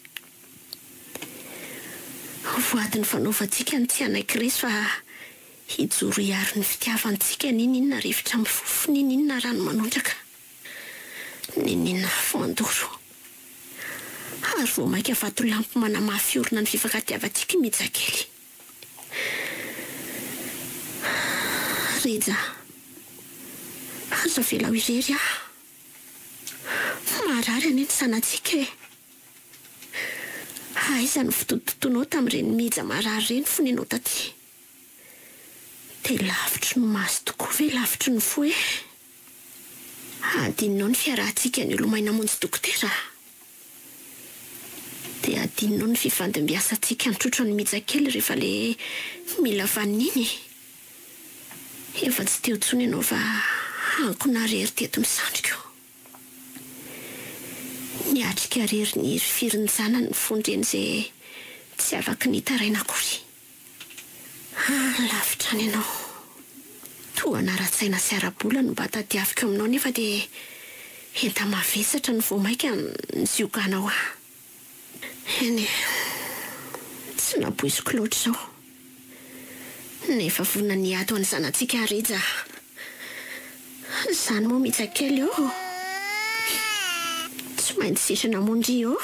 Voadiny fanaovantsika ny tsy hanaiky resy fa hijoro hiaro ny fitiavantsika n'inona rivotra amin'ny fofony n'inona rano manondraka. Ninina fomandoro ary vao maika vatolampy manamafiorina ny fifankatiavantsika mijakely. Rija, aza vela ho irery marary any ny sanatsika e. Aiza ny fototonao tamin'ireny mija marary reny foninao taty. Dia lavitry ny maso tokoa ve lavitry ny fo e. Adinonao ny fiarahantsika ny olomaina monjy dokotera. Dia adinonao ny fifandimbiasantsika nitrotro ny mijakely rehefa le mila vaniny. Efa tsy teo tsony ianao fa ankona rery teto misandriko. Niatrika rery ny firin'ny zanany ny fondreny izay tsy afaka nitaraina akory. Lavitra any ianao. Toa naratsaina sy ara-bola no mba tadiaviko aminao nefa dia enta mavesatra ny vao maika ny zioganao Eny, tsy napoiziko loatra izao. Nefa vonina niato any zanatsika Rija. Zany moa mijakely eo. Tsy maintsy sitrana mondry eo.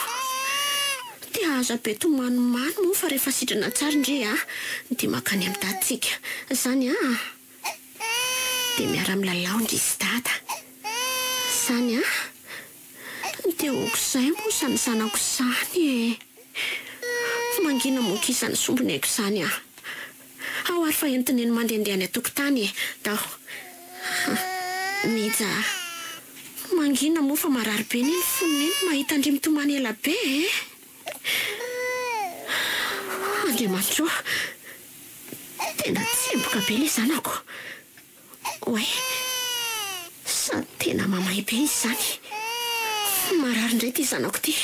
Dia aza be tomanomano moa fa rehefa sitrana tsara indray dia makany amin'ny dadantsika. Zany dia miara milalao indry sy dada. Zany dia okizay moa izany zanako izany e. Mangina moka izany sombony haiko izany ao ary fa entiny eny mandehandeha any an-tokotany dao. Mija, mangina moa fa marary be ny foniny eny mahita andry mitomany ela be e. Andriamanitra, tena tsemboka be le zanako. Oe, sady tena mamay be izy zany. Marary indray ty zanako ty.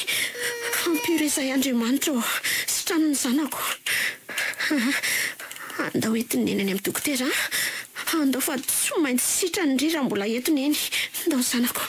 Ampiresay Andriamanitra sy tranony zanako. Andao entiny eny any amin'ny dokotera. Andao fa tsy maintsy sitrany indry raha mbola entiny eny. Andao zanako.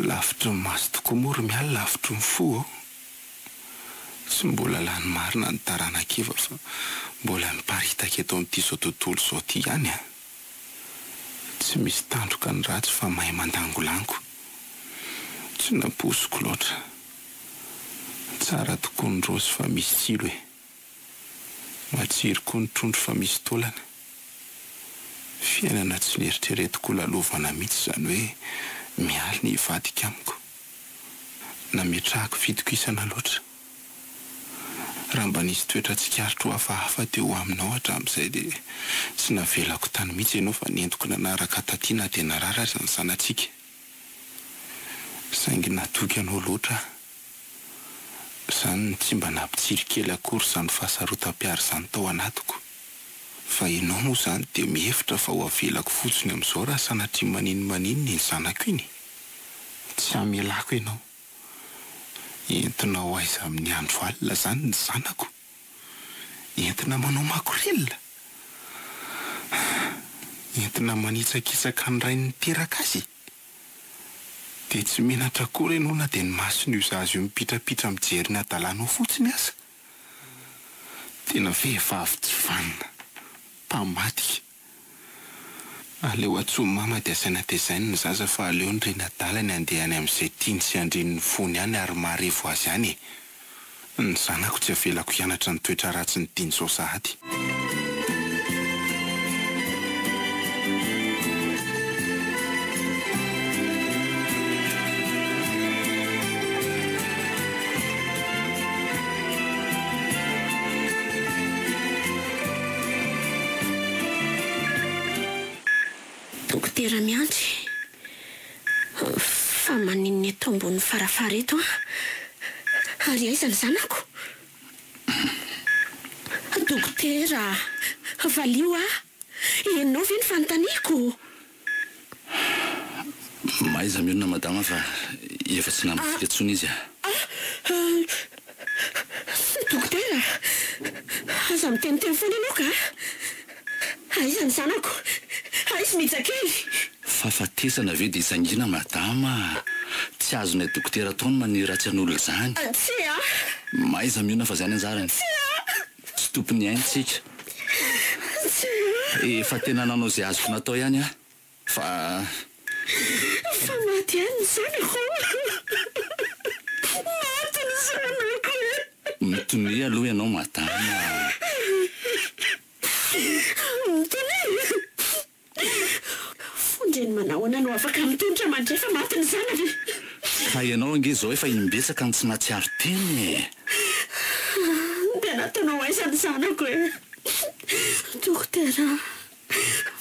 Lavitry ny maso tokoa moa ry miala lavitry ny fo. Tsy mbola lany marina ny taranakeva fa mbola miparitaka eto amin'ity zao tontolo zao ty ihany Tsy misy tandroka ny ratsy fa mahay mandangolango. Tsy naposiko loatra. Tsara tokoa ny rosy fa misy tsilo e. Matsiro koa ny trondro fa misy taolana. Fiainana tsy nieritreretiko lalovana mihitsy izany hoe mialy ny vadika amiko. Nametrahako fitokisana loatra. Raha mba nisy toetra tsikaritro hafahafa teo aminao hatramin'izay dia tsy navelako tany mihitsy ianao fa nentiko nanaraka tatiana dia nararatra ny zanatsika. Saingy natoky anao loatra. Izany tsy mba nampitsiry kely akory izany fahasarotam-piary izany tao anatiko. Fa ianao moa izany dia mihevitra fa ho avelako fotsiny amin'izao raha sanatria maninona ny zanako iny. Tsy hamelako ianao. Entina ho aiza amin'ny andro alina izany ny zanako. Entina manao makorelina. Entina manitsakitsaka ny ray ny teraka azy. Dia tsy menatra akory ianao na dia ny masony io zazy io mipitrapitra mijery ny adalanao fotsiny aza. Tena vehivavy tsy vanina. Mpamatika. Aleo atsoa mama dia asaina tezainy ny zaza fa aleo ny reny adalany andehany amin'izay tiany sy andreny ny fony any ary maharevo azy any e. Ny zanako tsy avelako hianatra ny toetra ratsy ny tiany izao sahady. Dokotera miantry. Fa maninona eto ambony farafara eto Ary aiza ny zanako? Dokotera, valio ianao ve ny fanontaniako? Maiza mionona madama fa efa tsy nampy fitsony izy Dokotera, aza miteny foana ianao ka? Aiza ny zanako? Aizy mitsakely. Fahafatesana ve dia sangina madama tsy azonay dokotera taony maniratsy an'olona izany. Tsy a. Maiza miona fa izany anjarany. Tsy tompony haintsika. Efa tena nanao izay azoko natao ihany a. Fa maty ihany ny zanako. Maty ny zanako. mitony aloha ianao madama. Fondrany manahoana no afaka mitondra mandray fa maty ny zanany. Ka ianao ange izao efa imbetsaka ny tsy natsiaro teny. Dia nataonao aiza ny zanako e. Dokotera,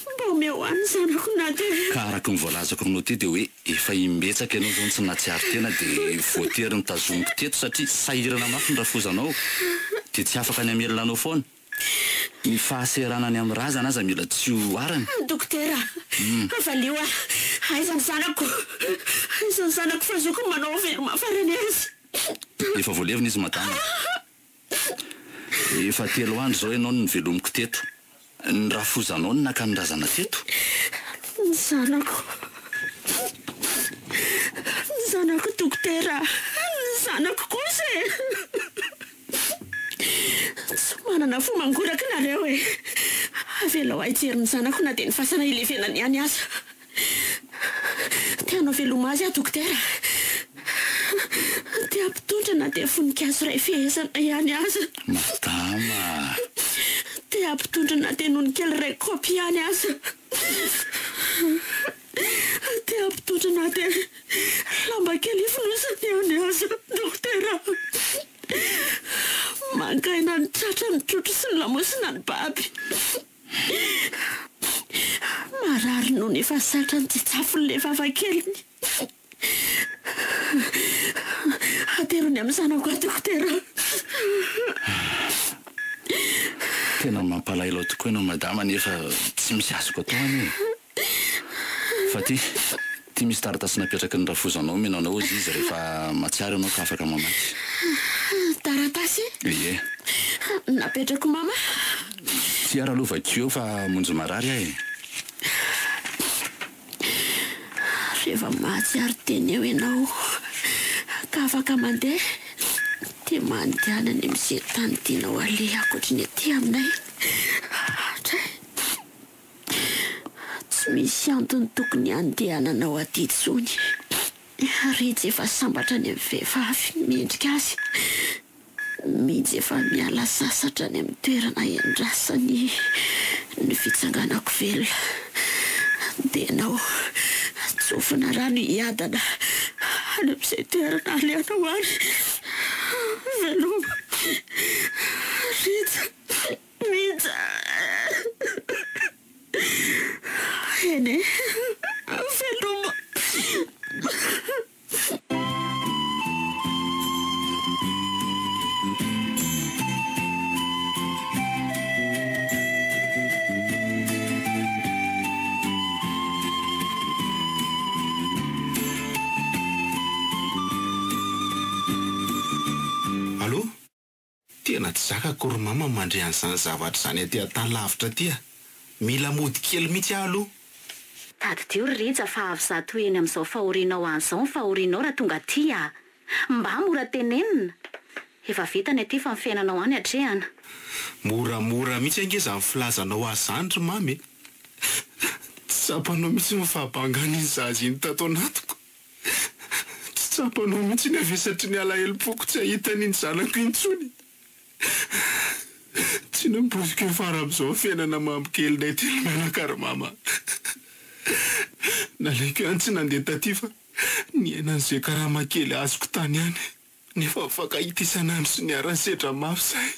mba omeo ho any zanako na dia. Ka araka ny voalazako aminao ty dia hoe efa imbetsaka ianao izao ny tsy natsiaro tena dia voatery nitazomiko teto satria sahirana mafy ny rafozanao dia tsy afaka ny amelona anao foana. Ny fahaserana any amin'ny razana aza mila tsy ho arany. Dokotera, avalio a. Aiza ny zanako. Aiza ny zanako fa zoko manao veloma farany azy. Efa voalevina izy madama. Efa 3 andro izao ianao ny velomiko teto. Ny rafozanao ny naka ny razana teto. Ny zanako. Ny zanako dokotera. Ny zanako kosa e. Tsy manana fo mangoraka nareo e. Avela ho aijery ny zanako na dia ny fasana ilevenany ihany aza. Tianao veloma azy a dokotera. Tia ampitondra na dia voninkazo iray fehezana ihany aza. Madama. Tia ampitondra na dia nonon-kely iray kaopy ihany aza. Tia ampitondra na dia lamba kely fonosany ihany aza dokotera. Mankaina ny tratra ny trotro sy ny lamosina ny baby. Marary noho ny efa satra ny tsitsafony le vafakeliny. Aterony amin'ny zanako a dokotera. Tena mampalahelo tokoa ianao madama nefa tsy misy azoko atao any. Fa ty misy taratasy napetraky ny rafozanao menanao izy rehefa matsiaro ianao ka afaka mamaky. Taratasy? Ie. Napetrako mama? Tsy ara lovakio fa monjo marary ahy. Rehefa mahatsiaro teny eo ianao ka afaka mandeha dia mandehana ny amin'izay tany tianao aleha ankoatra ny aty aminay. Tsy misy antony tokony handehananao aty intsony. Ritsy efa sambatra ny amin'ny vehivavy mendrika azy. Mijy efa miala sasatra ny amin'ny toerana endrasany ny fitsanganako velona. Dia ianao tsofina rano hiadana any amin'izay toerana alehanao any. Veloma. Ritsa. Mitsa. Eny. Veloma. Allô? Tena tsy zakako ry mama mandre an'izany zavatra izany aty an-tany lavitra aty a. Mila mody kely mihitsy aho aloha. Taddio ry Rija fa avy zato eny amin'izao fahorianao an'izao ny fahorianao raha tonga aty a. Mba mora tenenina. Efa vitany aty fa ny fiainanao any hatrehana. Moramora mihitsy ange izany filazanao azy izany ry mamy. Tsy tsapanao mihitsy ny fahabangana iny zaza iny tato anatiko. Tsy tsapanao mihitsy ny avesatry ny alahelo-poko tsy ahitany iny zanako intsony. Tsy nambosika fara amin'izao fiainana mampikelynay telo menaka ry mama. Nalaiko ihany tsy nandeha taty fa niaina an'izay karama kely azoko tany ihany. Nefa afaka hitisana sy ny aransedra mafy zay.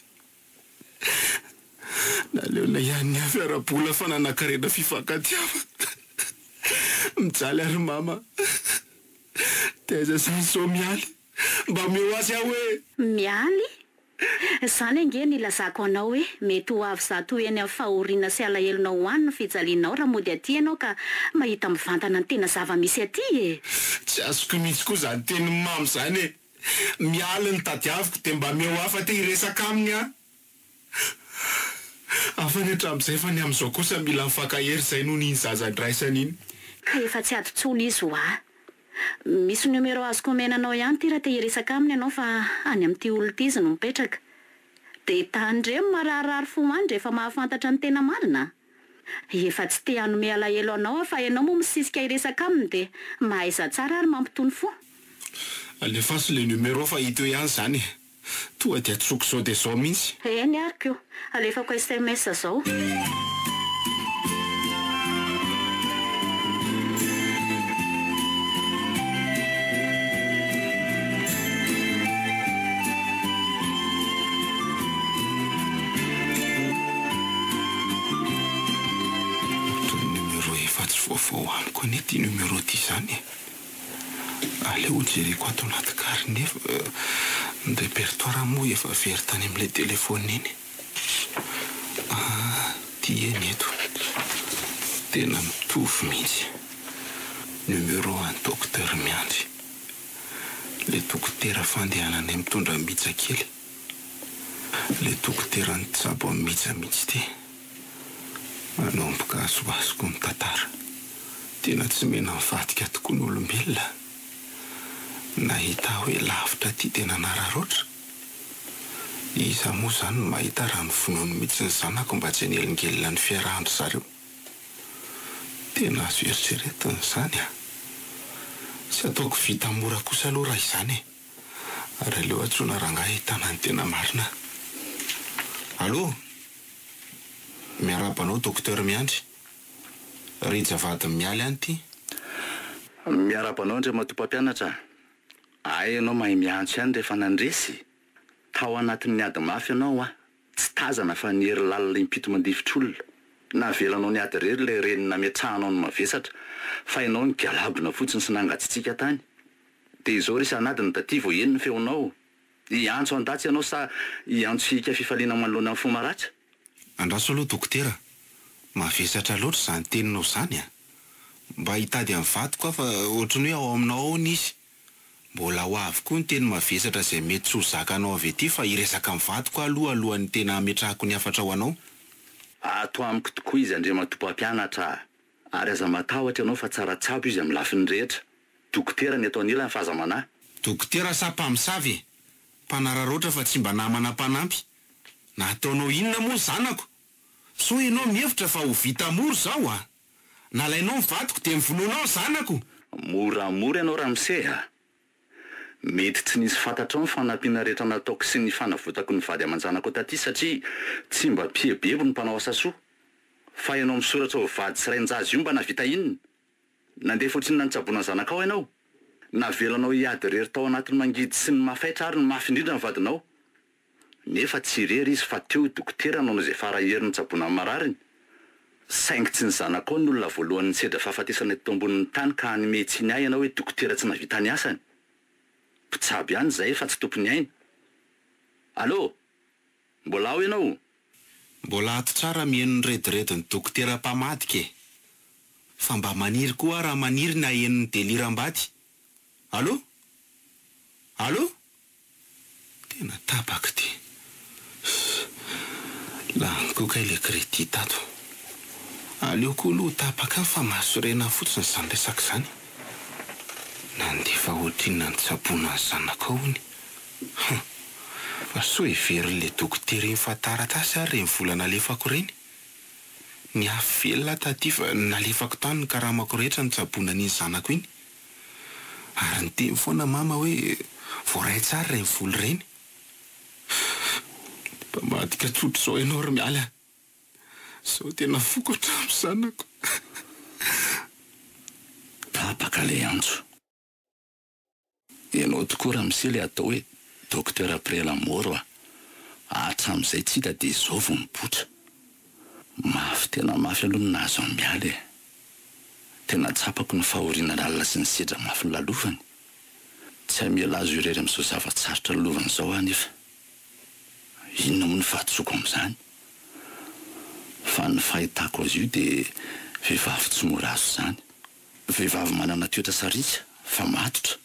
Naleona ihany ny afiara-bola fa nanan-karena fifankatiava. Mijaly ary mama. Taiza izany izao mialy. Mba meo azy aho hoe. Mialy? Izany ange nilazako anao hoe mety ho avy zato eny amin'ny fahoriana sy alahelo-nao ho any ny fijalianao raha mody aty ianao ka mahita mivantana ny tena zava-misy aty e. Tsy azoko mihitsy koa izany teny mamy izany e. Mialy ny tadiaviko dia mba meo hafa te hiresaka aminy a. afany hatramin'izay fa ny amin'izao kosa mila mifakahery izay noho ny zaza-draisany iny. Ka efa tsy ady-tsony izy ho ahy. Misy numéro azoko omenanao ihany ty raha te hiresaka aminy ianao fa any amin'ity olo ity izy no mipetraka. Dia tandremo mararirary fo any rehefa mahafantatra ny tena marina. Efa tsy te hanome alahelo anao fa ianao moa misisika hiresaka aminy dia mahaiza tsara ary mampitony fo. Alefaso le numéro fa hita eo ihany izany. Toa dia tsoko zao dia zao mihitsy. Eny ariko io. Alefako SMS zao. Vaovao amiko anie ty numéro ty zany. Aleo jereko ato anaty kary nefa ny répertoire moa efa very tany amin'ilay telefôna iny. Ty eny eto. Tena mitovy mihitsy. Numéro an'ny docteur Miandry. Le dokotera fandehananay mitondra mitsa kely. Le dokotera ny tsabo amin'ny mitsa mihitsy ty. Manomboka azoazoko ny tantara. Tena tsy mena mivadika tokoa ny olombelona. Nahita hoe lavitra ty tena nararoatra. Iza moa zany mahita raha ny vonoany mihitsy ny zanako mba tsy hanelingelina ny fiarahandro zareo. Tena azo eritreretiny izany a. Tsy ataoko vita mora kosa aloha raha izany. Ary aleo atsoina rangahy hitana ny tena marina. Allô? Miarabanao dokotera Miandry. Rijavady mialy any ty. Miarabanao ndre matompampianatra. Ay ianao mahay miantso ihany rehefa nandresy. Tao anatin'ny ady mafy ianao a. Tsy tazana fa ny hery lalina impito mandivitr'olona. Navelanao ny ady rery le reny nametrahanao ny mavesatra. Fa ianao ny galabona fotsiny sy nangatsitsika tany. Dia izao resy anady ny taty vao eny ny feonao. Iantso an-datsy ianao sa iantso hika fifaliana manoloana amin'ny fomaratsy. Andraso aloha dokotera. Mavesatra loatra izany teninao izany a. Mba hitady amin'ny vadiko fa ohatrany hoe ao aminao ao izy. Mbola ho avy koa ny teny mavesatra izay mety tsy ho zakanao avy ety fa hiresaka amin'ny vadiko alohan'ny tena ametrahako ny afatra ho anao. Ato amiko tokoa izy andre matompampianatra. Ary aza matahotra ianao fa tsara tsabo izy amin'ny lafiny rehetra. Dokotera ny atao anilany fahazamana. Dokotera sa mpamosavy. Mpanararoatra fa tsy mba namana mpanampy. Nataonao inona moa zanako? So ianao mihevitra fa ho vita moro zao a. Nalainao ny vadiko dia mivonoanao zanako. Moramora ianao Ramseha. Mety tsy nisy fantatrao ny fanampiana rehetra nataoko sy ny fanavotako ny vady aman-janako taty satria tsy mba piebebo ny mpanao asa soa. Fa ianao misoratra ho vady sy rain-jazy io mba navita inona? Nandeha fotsiny nantsabona zanakao ianao. Navelanao hiady rery tao anatin'ny mangidy sy ny mafaitra ary ny mafy indrindra ny vadinao. Nefa tsy rery izy fa teo dokotera noho izay faraheri ny tsabona marariny. Saingy tsy ny zanakao ny olona voalohany sedra fahafatesana eto ambonin'ny tany ka hanome tsiny ahy ianao hoe dokotera tsy navita ny asany. Mpitsaby ihany zay fa tsy tompony ainy. Allô? Mbola ao ianao? Mbola ato tsara mihaino ny rediredin'ny dokotera mpamadika. Fa mba maniry koa raha maniry na hahenony deliram-bady. Allô? Allô? Tena tabaka ty. Laniko kay le crédit tato. Aleo koa aloha tapaka fa mahasorena fotsiny izany resaka izany. Nandefa ohatrinona ny tsaboana ny zanakao hony. Fa so hevery le dokotera iny fa taratasy ary reny vola nalefako reny. Ny afy velona taty fa nalefako tany ny karamako rehetra ny tsaboana n'iny zanako iny. Ary ny teny foana mama hoe voaray tsara reny vola reny. Mpamadika tsotra zao ianao ry miala. Sao tena fokotra amin'ny zanako. Tapaka le antso. Ianao tokoa Ramse le atao hoe dokotera Prelamoro a. Hatramin'izay tsy hita dia izao vao mipotra. Mafy tena mafy aloha ny nahazo amin'ny miala e. Tena tsapako ny fahoriana lalina sy ny sedra mafy ny lalovany. Tsy hamela azo irery amin'izao zavatsarotra lalovany izao anefa. Inona moa ny fahatsoko amin'izany? Fa ny fahitako azy io dia vehivavy tsy mora azo izany. Vehivavy manana toetra saritsy fa matotra.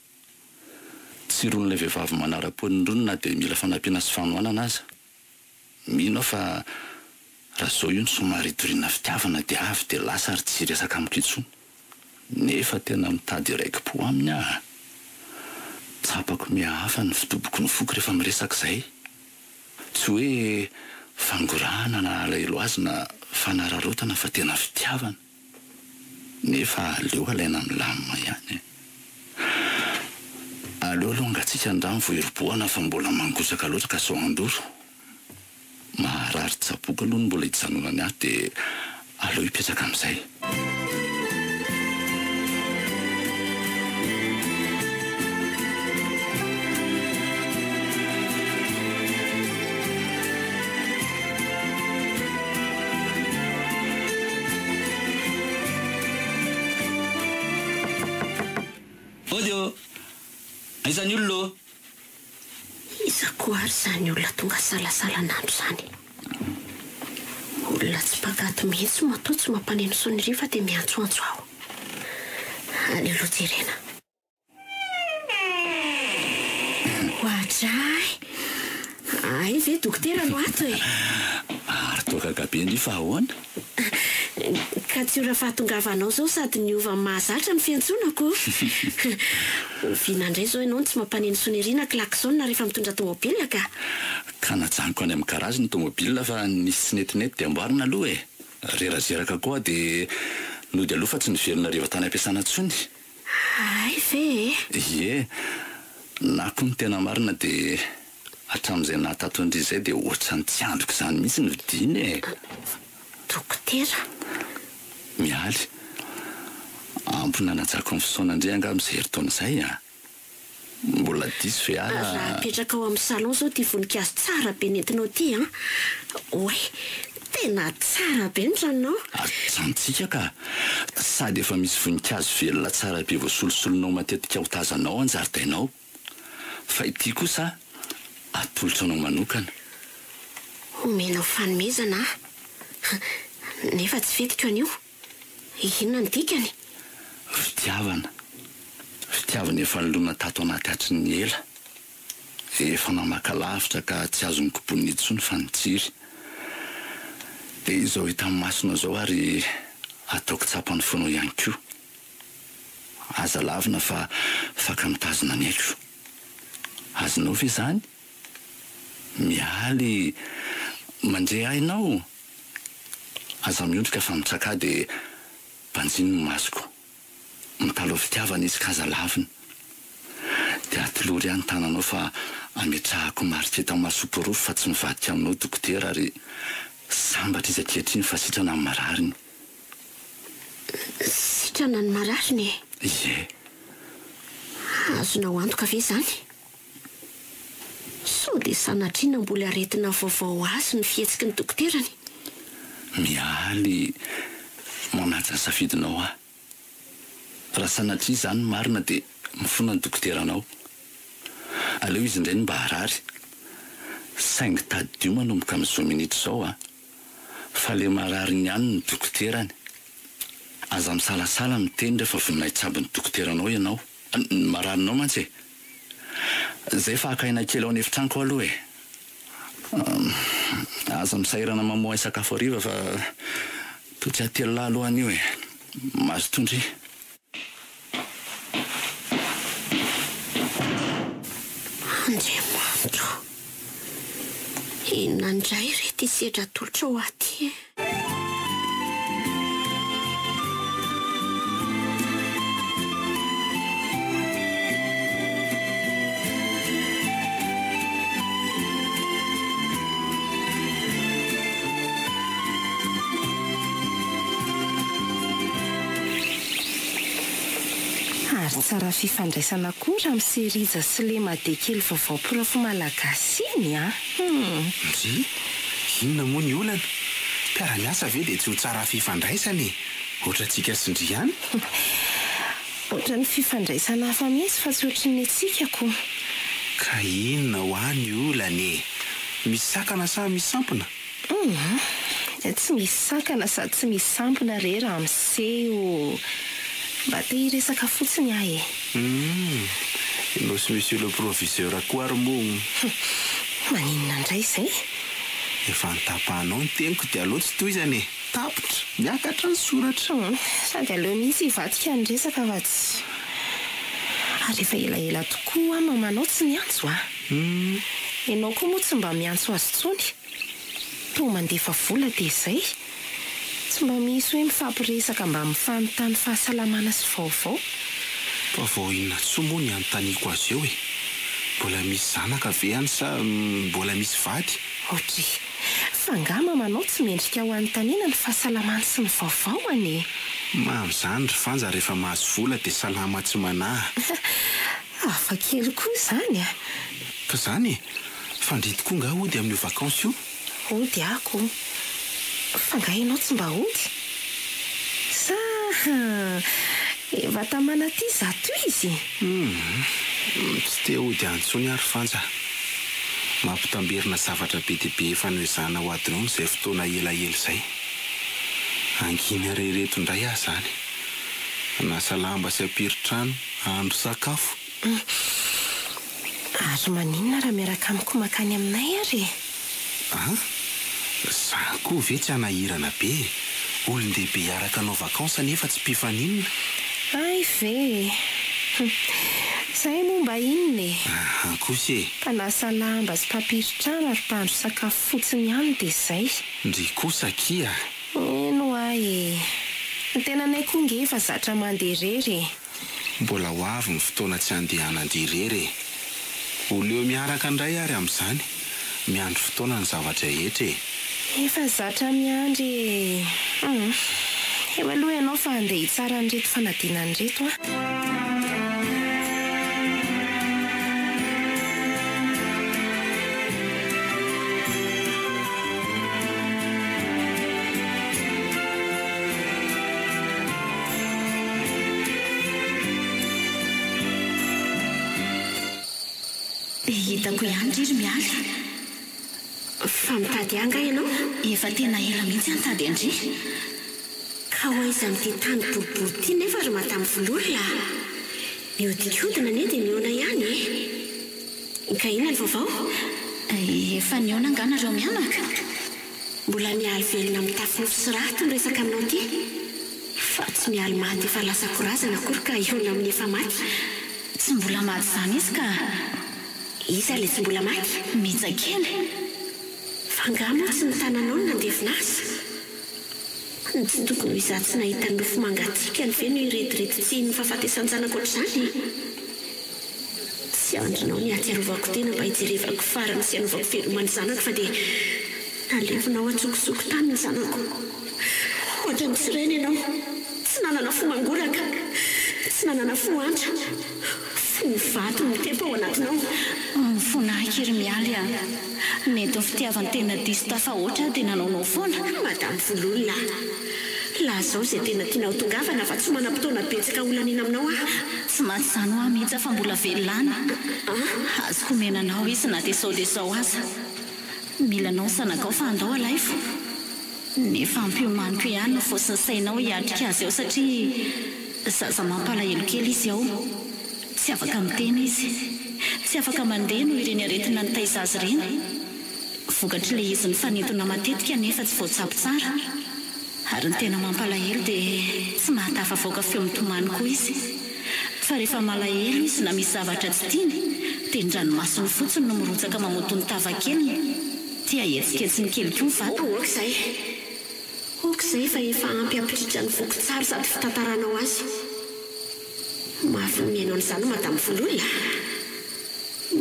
Tsy ron'ilay vehivavy manara-poan'ny ronina dia mila fanampiana sy fanohanana aza. Mino aho fa raha zao io ny somary hitoriana fitiavana dia avy dia lasa ary tsy resaka amiko intsony. Nefa tena mitady raiki-po aminy aho. Tsapako mihahafa ny fitoboko ny foko rehefa miresaka izay. Tsy hoe fangorahana na alahelo azy na fanararotana fa tena fitiavana. Nefa aleo alaina milamina ihany. Aleo aloha angatsika andramo vao hiroboana fa mbola mangosaka loatra ka sao andoro. Maharary tsaboka aloha mbola hijanonany ahy dia aleo hipetraka amin'izay. Odio, aizany olona. Iza koa ary izany olona tonga salasalan'andro izany. Olona tsy mpagaty mihitsy matoa tsy mampaneno soniriva dia miantsoantso aho. Aleo aloha jerena. Hoadray. Ay ve dokotera no ato e? Ary toa kakabe ny fa ahoana? Ka tsy ora fahatongavanao zao sady niova mahazatra ny fiantsonako. Oviana indray zao ianao tsy mampaneno sonirina klaxon rehefa mitondra tômôbilina ka. Ka najanoko any amin'ny karazy ny tômôbilina fa nisy tsy netinety dia amboarina aloha e. Rerazeraka koa dia nody aloha fa tsy niverina rehefa tany ampiasana intsony. Ay ve? Ie, na koa ny tena marina dia hatramin'izay nahatato indry izay dia ohatrany tsy androko izany mihitsy no diny e. Dokotera. Mialy. Ampona nanjako ny fisaonandray angamba izay heritaona izay a. Mbola diso ve Raha petraka ao amin'ny salon zao ty voninkazo tsara be nentinao ty a. Oe, tena tsara be ny tranonao. Atsantsika ka. Sady efa misy voninkazo velona tsara be voasolosolonao matetika ho tazanao an-jaridainao. Fa ity kosa atolotra anao manokana. Omenao fanomezana a. Nefa tsy fetiko an'io. Inona ny dikany? Fitiavana. Fitiavana efa nilona tato anaty atry ny ela. Efa namaka lavitra ka tsy azo nikopony intsony fa nitsiry. Dia izao hita amin'ny masona zao ary ataoko tsapany foanao ihany koa. Aza lavina fa faka mitazona ny aiko. Azonao ve izany? Mialy mandray ainao. Aza miondrika fa mitsaka dia banjiny ny masoko. Mitalo fitiavana izy ka aza lavina. Dia atolory ihany tananao fa ametrahako marika eto mahasopo rofo fa tsy mivadika aminao dokotera ary sambatra izy ankehitriny fa sitrana amin'ny marariny. Sitrana ny marariny? Ie. Azonao antoka ve izany? Sao dia sanatriana mbola aretina vaovao azy ny fihetsiky ny dokoterany? Mialy manaja ny safidinao aho. Raha sanatria izany marina dia mifona ny dokoteranao. Aleo izy indray ny mba harary. Saingy tady dio manomboka amin'izao minitra izao a. Fa le marariny ihany ny dokoterany. Aza misalasala miteny rehefa vonina hitsabo ny dokoteranao ianao. Ny mararinao mantsy e. Zay fa akaina kely ao an'efitranko aloha e. Aza misairana mamoa sakafo hariva fa toa tsy atelo lahy aloha an'io e. Mazo tondry. Andriamanitra. Inona indray rety isedra tolotra ho aty e. Ary tsara fifandraisana koa raha miseriza sy le madekely vaovao profo malagasy iny a. Ndry, inona moa ny olana? Mpiara-miasa ve dia tsy ho tsara fifandraisany? Ohatra antsika sy ndry ihany? Ohatra ny fifandraisana hafa mihitsy fa tsy ohatra ny atsikako. Ka inona ho any olany? Misy sakana sa misy sampona? Tsy misy sakana sady tsy misy sampona re raha miseho. Mba te hiresaka fotsiny ahy e. Ianao sy monsieur le proviseur koa ary moa. Maninona indray izay? efa nitapahanao ny teniko dia aloha tsy toy izany e tapotra miakatra ny soratra sady aleo mihitsy hivadika ny resaka fa tsy ary efa elaela tokoa mamanao tsy miantso ianao koa moa tsy mba miantso azy tsony to mandefa vola dia izay tsy mba misy hoe mifampiresaka mba mifanontany fahasalamana sy vaovao vao inona tsoa moa ny anontaniako azy eo e mbola misy zanaka ve any sa mbola misy vady otry fa nga mamanao tsy mendrika ho anontaniana ny fahasalamana sy ny vaovao anie mamy zany ry fanja rehefa mahazo vola dia salama tsy manahy afa kely koa izany ka izany fandrity koa nga ody amin'ny vakansy io ody ako fa nga ianao tsy mba ody sa efa tamana ty zato izy tsy te ody antsony ary fanja mampitamberina zavatra be dia be efa noezana ho adinao n'izay fotoana elaela izay angina rehereto indray ahy izany nasa lamba sy apiritrano andro sakafo ary maninona raha miaraka amiko makany aminay ary za koa ve tsy hanahirana be olon-dehibe hiaraka anao vakansa nefa tsy mpifaninona ay ve izay momba inona e ankosy e ka nasa lamba sy mpapiritrano ary mpandro sakafo fotsiny ihany dia izay ndry kosa kia eno ay ny tena nay koa nge efa zatra mandeha rery mbola ho avy ny fotoana tsy handehanandirery olo eo miaraka indray ary amin'izany miandro fotoana ny zavatra etra efa zatra miandry eo aloha ianao fa andeha hitsara ny reto fanadinany reto hitako ihany riry mialy fa mitady anga ianao efa tena ela mihitsy antady andry ka ho aiza amin'ity tany boribory ity nefa ry matamy vololona miodikodina anie dia miona ihany ka ina ny vaovao efa niona anganareo mianaka mbola mialy velona mitafy sy rato ny resaka aminao ity fa tsy mialy maty efa lasa korazana akory ka iona amin'ny efa maty tsy mbola maty izany izy ka iza le tsy mbola maty mitsakely fa ngamo tsy nitananao no nandevina azy ny tsy tokony iza tsy nahita ny nofo mangatika ny ve no iretirety tsy ny fahafatesan-janako ohatr'izany tsy andrinao ny atsiarovako tena mba hijerevako farany sy anovako velomany zanako fa dia nalevinao atsokosoko tany ny zanako ohatra ny tsireny ianao tsy nanana fo mangoraka tsy nanana fo antra vato ny tempo ao anatinao mifonahikiry mialy mety ny fitiavany tena diso tafa ohatra dia nanaonao foana madamy vololona laha zao izay tena tianao tongavana fa tsy manam-potoana betsaka olanina aminao tsy maty izany ho mihitsy fa mbola velona azoko menanao izy na dia sao dia sao aza milanao sanakao fa andao alaifo nefa ampiomaniko ihany no fosiny sainao hiatrika azy ao satria zaza mampalahelo kely izy ao tsy afaka mitena izy tsy afaka mandeha no ireny aretina ny taiza azy ireny vokatra ilay izy ny fanentona matetika nefa tsy voatsapy tsara ary ny tena mampalahelo dia tsy mahatafavoaka feo mitomany koa izy fa rehefa malahelo izy na misy zavatra tsy tiany dia ndranomasony fotsiny no mirotsaka mamotony tavakeliny tia etsiketsiny kely koa vato okizay fa efa ampy ampitritra ny voko tsara sady fitantaranao azy mafy miaino an'izany madamy vololona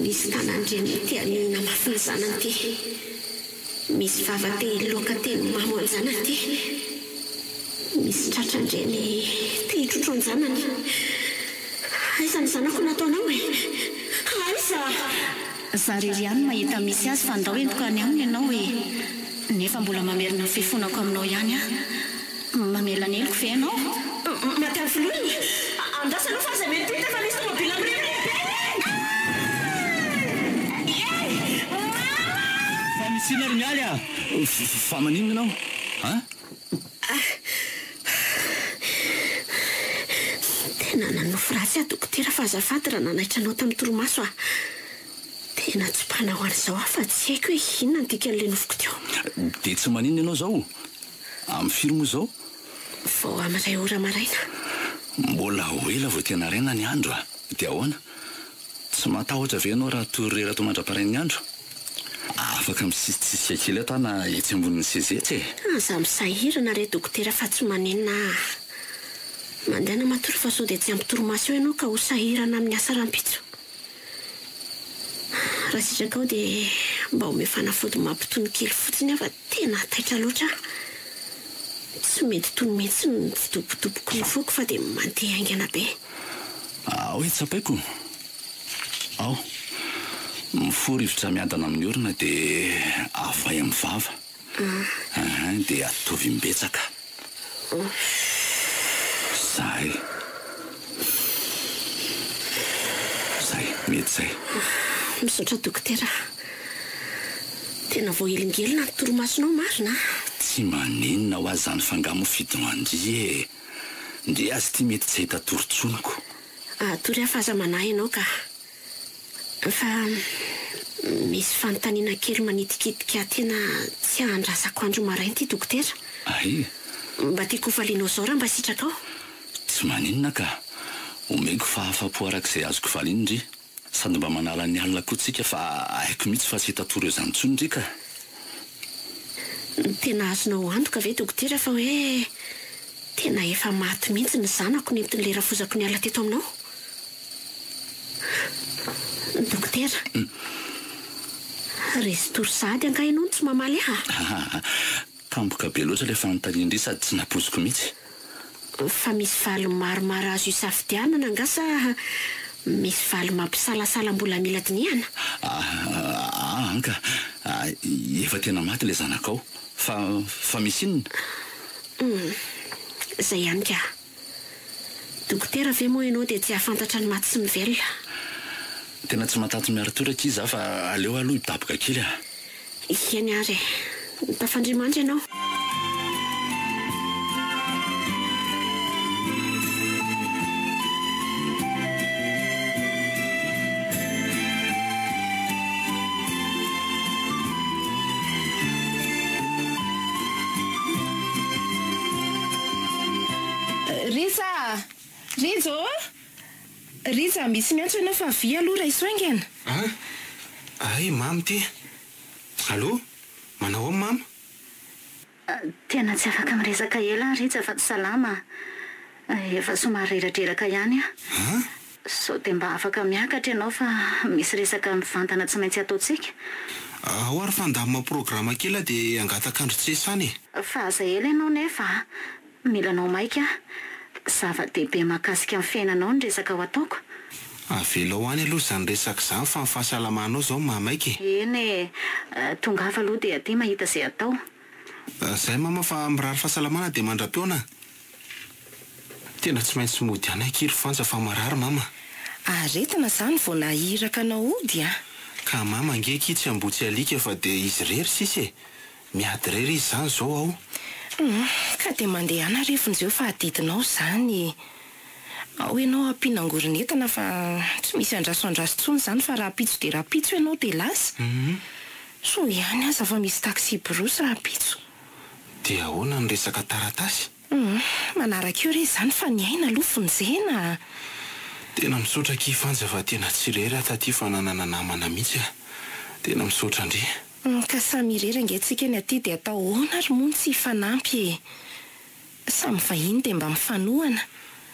misy tanandreny tianina mafy ny zanany ty misy vava te loaka teny mamo any zanany ty misy tratrandreny te hitrotro ny zanany aiza ny zanako nataonao aiza zarery ihany mahita misy azy fa andao entokany aminy ianao nefa mbola mamerina fifonako aminao ihany mamelana eloko ve ianao madamy vololona andasanao fa zay mety hita fa misy tomobila fa misina ry mialy fa maninona ianao tena nanofo ratsy dokotera fa azafady raha nanaitranao tamin'ny toromaso tena tsy mpanao an'izao afa tsy haiko hoe inona ndika n'le nofoko teo. Dia tsy maninona ianao zao amin'ny firy moa zao vao amin'izay ora maraina. mbola hoela vao tena raina ny andro dia ahoana tsy matahotra ve ianao raha torera to mandra-parain'ny andro afaka misisitsisika kely ato na etsy ambonin'ny sezetsy aza misahirana re dokotera fa tsy manenina mandehana matory fa sao dia tsy ampitoromaso eo ianao ka ho sahirana amin'ny asa rahampitso. raha sitraka ao dia mba home fanafody mampitony kely fotsiny afa tena taitra loatra tsy mety tony mihitsy ny fidobodoboko ny foko fa dia mandeha aingana be. hoe tsapaiko ao miforivotra miadana amin'ny orona dia avay amin'ny vava dia atovy mbetsaka zay mety zay. misaotra dokotera tena voahelingelina ny toromasonao marina. tsy maninona ho azy zany fangamo fidinoandry ndre azy ty mety tsy hita torontsonoko tory hafa aza manahy ianao ka fa misy fanontaniana kely manitikitika tena tsy ahandrasako andro marainy ty dokotera. ay mba tiako valianao zao raha mba sitraka ao. tsy maninona ka omeko fahafapo arak'izay azoko valiny ndry sady mba manala ny alina koa tsika fa haiko mihitsy fa tsy hita toro eo zany tsony ndry ka. tena azonao antoka ve dokotera fa hoe tena efa maty mihitsy ny zanako ny entin'le rafozako ny ala teto aminao dokotera. resy tory sady anga ianao ny tsy mamaly tampoka be loatra le fanontaniandry sady tsy napoziko mihitsy. fa misy valy maromaro azo isafidianana angasa misy valy mampisalasala mbola mila dinihana. anka efa tena maty le zanakao fa misy inona. zay ihany ka dokotera ve moa ianao dia tsy hafantatra ny maty sy mivelona. tena tsy matato miaratoraka izy fa aleo aloha hidaboka kely iany ary tafandrimandry ianao. Riza misy miantso ianao fa vy aloha raha isoaingana. ay mamy ty allo manao ao mama. tena tsy afaka miresaka ela Riza fa tsy salama efa somary reradreraka ihany so dia mba afaka miakatra ianao fa misy resaka mivantana tsy maintsy ataotsika. ao ary fandamina programa kely dia angatakandro tsesany fa aza ela ianao nefa milanao maika zava-dehibe mahakasika amin'ny fiainanao ny resaka ho ataoko. avelao any aloha zany resaka zany fa mifahasalamanao zao mamaiky. eny tonga hafa aloha dia aty mahita izay atao. zay mama fa mirary fahasalamana dia mandra-peona tena tsy maintsy mody any akiry fantsa fa marary mama. aretina zany vao nahiraka anao ody ka mama angeky tsy ambotsy alika fa dia izy rery sisy miady rery izy zany zao ao. ka dia mandeha ana refon'izeo fa adidinao zany ao ianao ampinangoronetana fa tsy misy andrasoandraso tsony zany fa raha pitso dia raha pitso ianao dia lasa so ihany aza fa misy taxi brosy raha pitso dia ahoana ny resaka taratasy. manaraka eo re zany fa ny aina aloha fonjena. tena misaotra kifanja fa tena tsy rery ataty fa nanana namana mihitsy tena misaotra ndry. ka samy irery angatsika ny aty dia atao hoana ary moa tsy hifanampy samy vahiny dia mba mifanohana.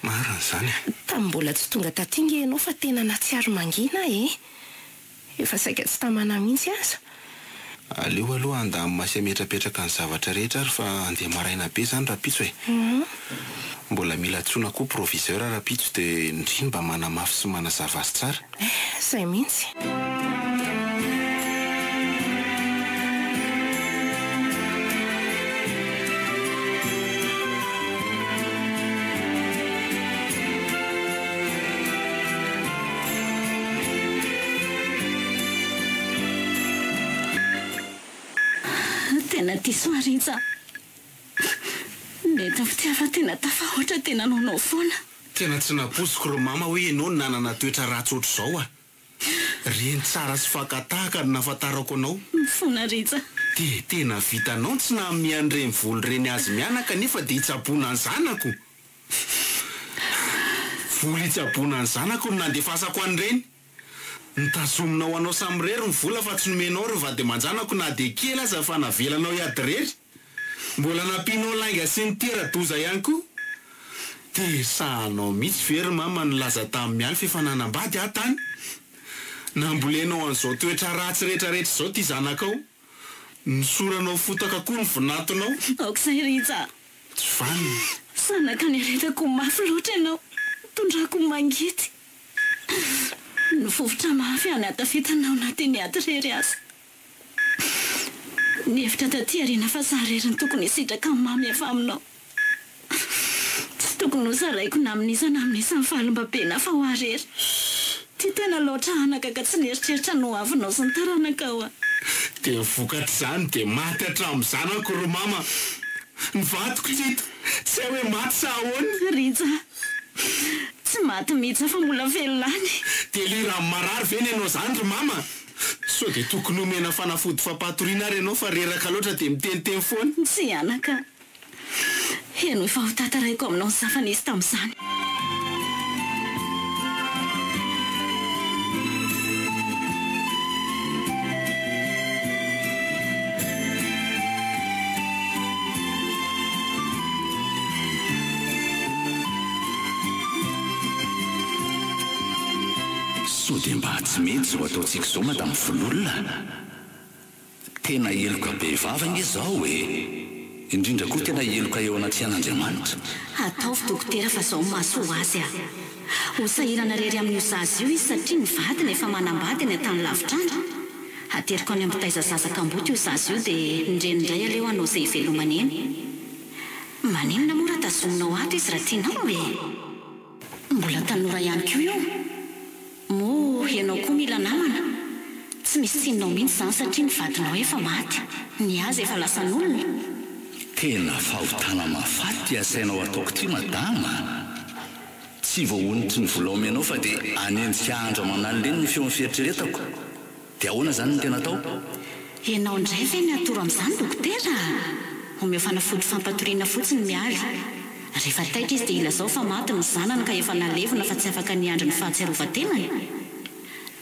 marina zany tamin'ny mbola tsy tonga tatinga ianao fa tena natsiaro mangina efa saika tsy tamana mihitsy aza. aleo aloha andamy masy ametrapetraka ny zavatra rehetra ary fa andeha maraina be zany raha pitso mbola mila tsona koa proviseur raha pitso dia ndriny mba manamafy sy manazava azy tsara. zay mihitsy. tena diso Riza mety fity afa tena tafahoatra tena nonao foana. tena tsy napoziko ro mama hoe ianao ny nanana toetra ratsy oatra zao reny tsara sy fakatahaka no nafantarako anao. Mifona Rija. De tena vitanao tsy na mian'ireny volo reny azy mianaka nefa de hitsaboana ny zanako. Vola hitsaboana ny zanako no nandefasako an'ireny. Nitazominao anao samirery ny vola fa tsy nomenao ry vady aman-janako na de kely aza fa navelanao hiady rery. Mbola nampianao lainga sy ny tera-doza ihany koa. De sahanao mihitsy very mama nilaza tamin'ny aly fifananam-bady tany. Nambolenao an'izao toetra ratsy rehetrarehetra izao ty zanakao. Nisoranao fotaka koa ny vinatonao. Aok'izay Rija. Tsy vaniny. Sanaka nieretako mafy loatra ianao. Tondrako mangity. Nivovotra mafy any atafitanao natin'ny ady rery azy. Ny hevitra taty ariana fa sareriny tokony hisitraka amin'ny mamy efa aminao. Tsy tokony ho zaraiko namin'izana amin'isan'ny fahalomba-bena fa ho arery. Ty tena loatra anaka ka tsy nieritreritra no avinao sy ny taranaka ao. De vokatra izany de maty hatramin'ny zanako ro mama. Ny vadiko tsito tsy hoe maty sa ahoana. Rija, tsy maty mihitsy fa mbola velonany. De lira marary veny ianao zany ro mama. So de tokony omena fanafody fampatoriana ary ianao fa reraka loatra de miteniteny foana. Tsy anaka. Eno efa ho tataraiko aminao ny safanisy tamin'izany. So dia mba tsy mety zao ataontsika izao madamo vololona. Tena eloka be vavana izao indrindra koa tena eloka eo anaty an'Andriamanitra. Ataovy dokotera fa zao mahasoa azy aho. Ho sahirana rery amin'io zaza io izy satria ny vadiny efa manambady ny tany lavitra andro. Ateriko any amin'ny taiza zazaka amboty io zaza io dia indray aleo anao izay velomany eny. Maninona mora tazominao ato izy raha tianao mbola tanora ihany koa io. Mo ianao koa mila namana. Tsy misy tsinonao mihitsy zany satria ny vadinao efa maty. Ny azy efa lasan'olona. Tena fahotana mafaty asainao ataoko ty madama. Tsy voahonitry ny vola omenao fa dia anenjika andro aman'alina ny feon'ny fieritreretako. Dia ahoana zany ny tena atao? Ianao indray ve ny atoro amin'izany dokotera? Omeo fanafody fampatoriana fotsiny mialy. Rehefa taitra izy dia ilazao fa maty ny zanany ka efa nalevona fa tsy afaka niandry ny fahatsiarovan-tenany.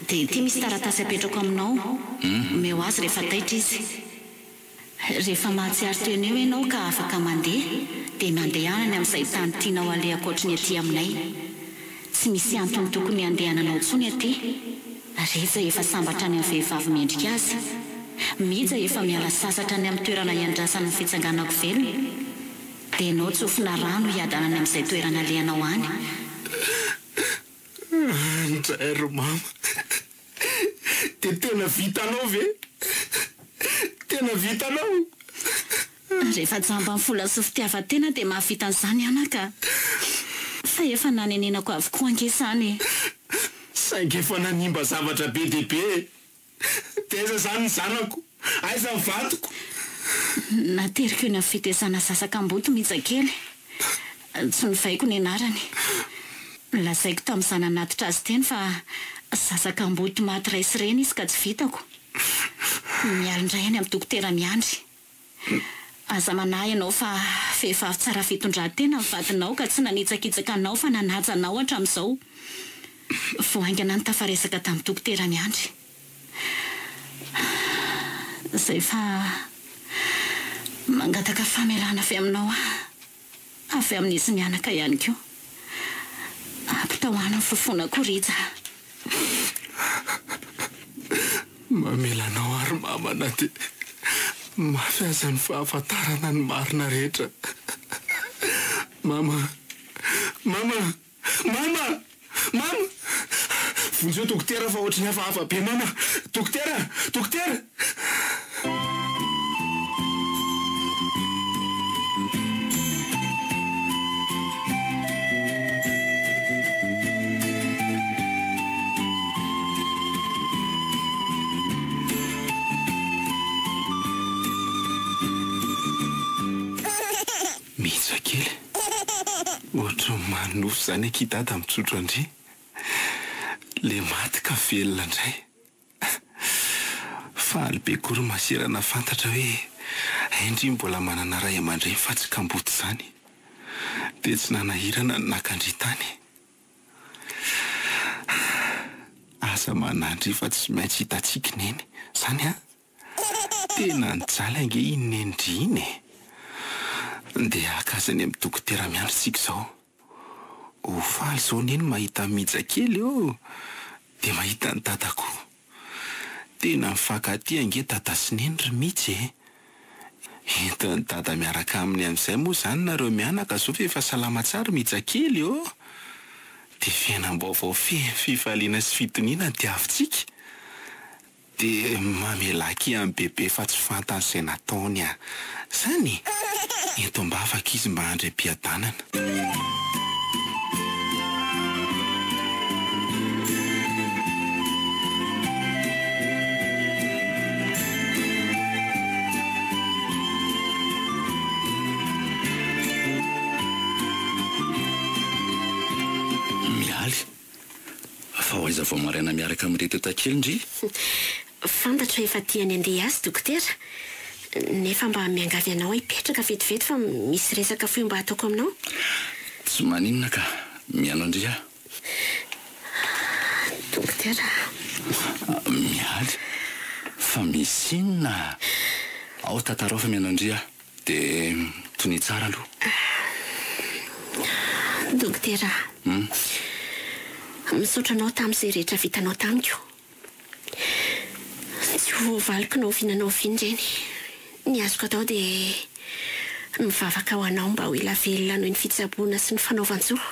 Dia ty misy taratasy apetrako aminao. Omeo azy rehefa taitra izy. Rehefa mahatsiaro teny eo ianao ka afaka mandeha dia mandehanany amin'izay tany tianao aleha ankoatra ny aty aminay. Tsy misy antony tokony handehananao intsony aty. Reza efa sambatra any amin'ny vehivavy mendrika azy. Mija efa miala sasatra any amin'ny toerana iandrasan'ny fitsanganako velona. Dia ianao tsofina rano hiadanany amin'izay toerana alehanao any. Ndray ro mama. Dia tena vitanao ve? Tena vitanao? Rehefa jamba amin'ny fola sy fitiavan-tena dia mahavita an'izany anaka. Fa efa nanenenako avokoa angesany. Saingy efa nanimba zavatra be dia be. Teza zany ny zanako. Aiza ny vadiko? Nateriko eny amin'ny fitezana sasaka amboto mihitsakely. Tsy nivaiko ny anarany. Lazaiko tamin'ny zananatitra azy teny fa sasaka amboto maty raisy ireny izy ka tsy vitako. Miala indray any amin'ny dokotera miandry. Aza manahy ianao fa vehivavy tsara fitondran-tena ny vadinao ka tsy nanitsakitsaka anao fa nanaja anao hatramin'izao. Voaingana ny tafaresaka tamin'ny dokotera miandry. Izay fa mangataka famelana avy aminao avy amin'izy mianaka ihany koa. Ampitahoana ny fofona koa Rija. Mamelanao ary mamana dia mafy aza ny fahafantarana ny marina rehetra. Mama. Vonjeo dokotera fa ohatrany hafahafa be mama. Dokotera. Mihitsy kely. Ohatra manofo zany akidada mitsotro andry. Le maty ka velona indray. faly be kory masirana fantatra hoe indri mbola manana ray aman-dreny fa tsy kamboto izany dia tsy nanahirana ny nakandritany. Asa manandry fa tsy maintsy hitantsika neny izany a tena nijaly ange iny nendry iny dia akazany amin'ny dokotera miandritsika izao. Ho faly izao neny mahita mihijà kely eo dia mahita ny dadako. Tena mifankaty ange dada sy neny ry mihitsy entiny dada miaraka aminy amin'izay moa izany nareo mianaka zao fa efa salama tsara mihijà kely eo dia fiainam-baovao fifaliana sy fitoniana diavintsika dia mamelaki amin'ny bebe fa tsy fantany izay nataony a izany eto mba afaka izy mba handre-piadanana. Fa ho aiza vao maraina miaraka amin'ireo tetakely ndry? Fantatra efa tiany andeha azy dokotera, nefa mba miangavy anao hipetraka vetivety fa misy resaka fohy mba ataoko aminao. Tsy maninona ka, mianao ndry aho. Dokotera. Mialy, fa misy inona? Ao tantarao fa mianao ndry aho, dia tony tsara aloha. Dokotera. Misaotra anao tamin'izay rehetra vitanao tamiko. Tsy ho valiko nao ovinanao oviny ireny. Ny azoko atao dia mivavaka ho anao mba ho ela velona noho ny fitsaboana sy ny fanaovan-tsoa.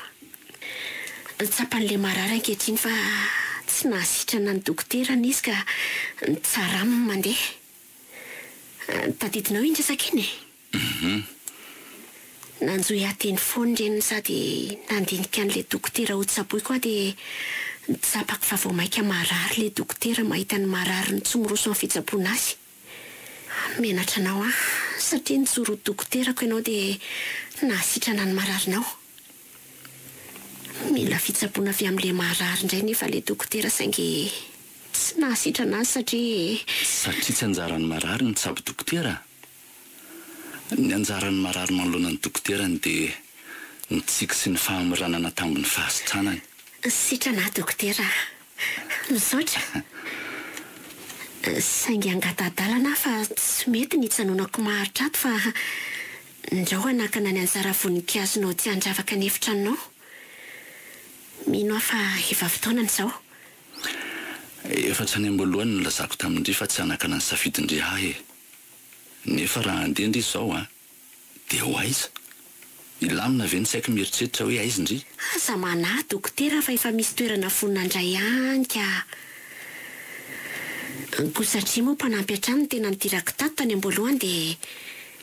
Tsapan'ilay marary ankehitriny fa tsy nahasitrana ny dokotera n'izy ka tsara aminy mandeha. Tadidinao iny resaka iny? Nanjohy ateny foana ireny sady nandinika an'ilay dokotera ho tsaboy koa dia tsapako fa vao maika marary ilay dokotera mahita ny marary ny tsy moroso amin'ny fitsaboana azy. Menatra anao satria nijoro dokoterako ianao dia nahasitrana ny mararinao. Mila fitsaboana avy amin'ilay marary indray nefa ilay dokotera saingy tsy nahasitrana azy satria... Satria tsy anjaran'ny marary ny tsabo dokotera? Ny anjaran'ny marary manoloana ny dokoterany dia ny tsiky sy ny fahamoranana tambony fahasitranany. Sitrana dokotera, misaotra. Saingy angatadalana fa tsy mety ny itsanonako maharitra ato fa ndrao anakana ny anjara voninkazinao tsy handravaka ny efitranonao. Mino aho fa efa fotoanany izao. Efatra any amboalohany no lazako tamindry fa tsy anakana ny safidindry ahy. Nefa raha andeha ndry izao dia ho aiza? Ilamina ve ny saiko mieritreritra hoe aiza ndry? Aza manahy dokotera fa efa misy toerana fonina indray any ka. Koa satria moa mpanampy hatrany tena nidirako tato tany amboalohany dia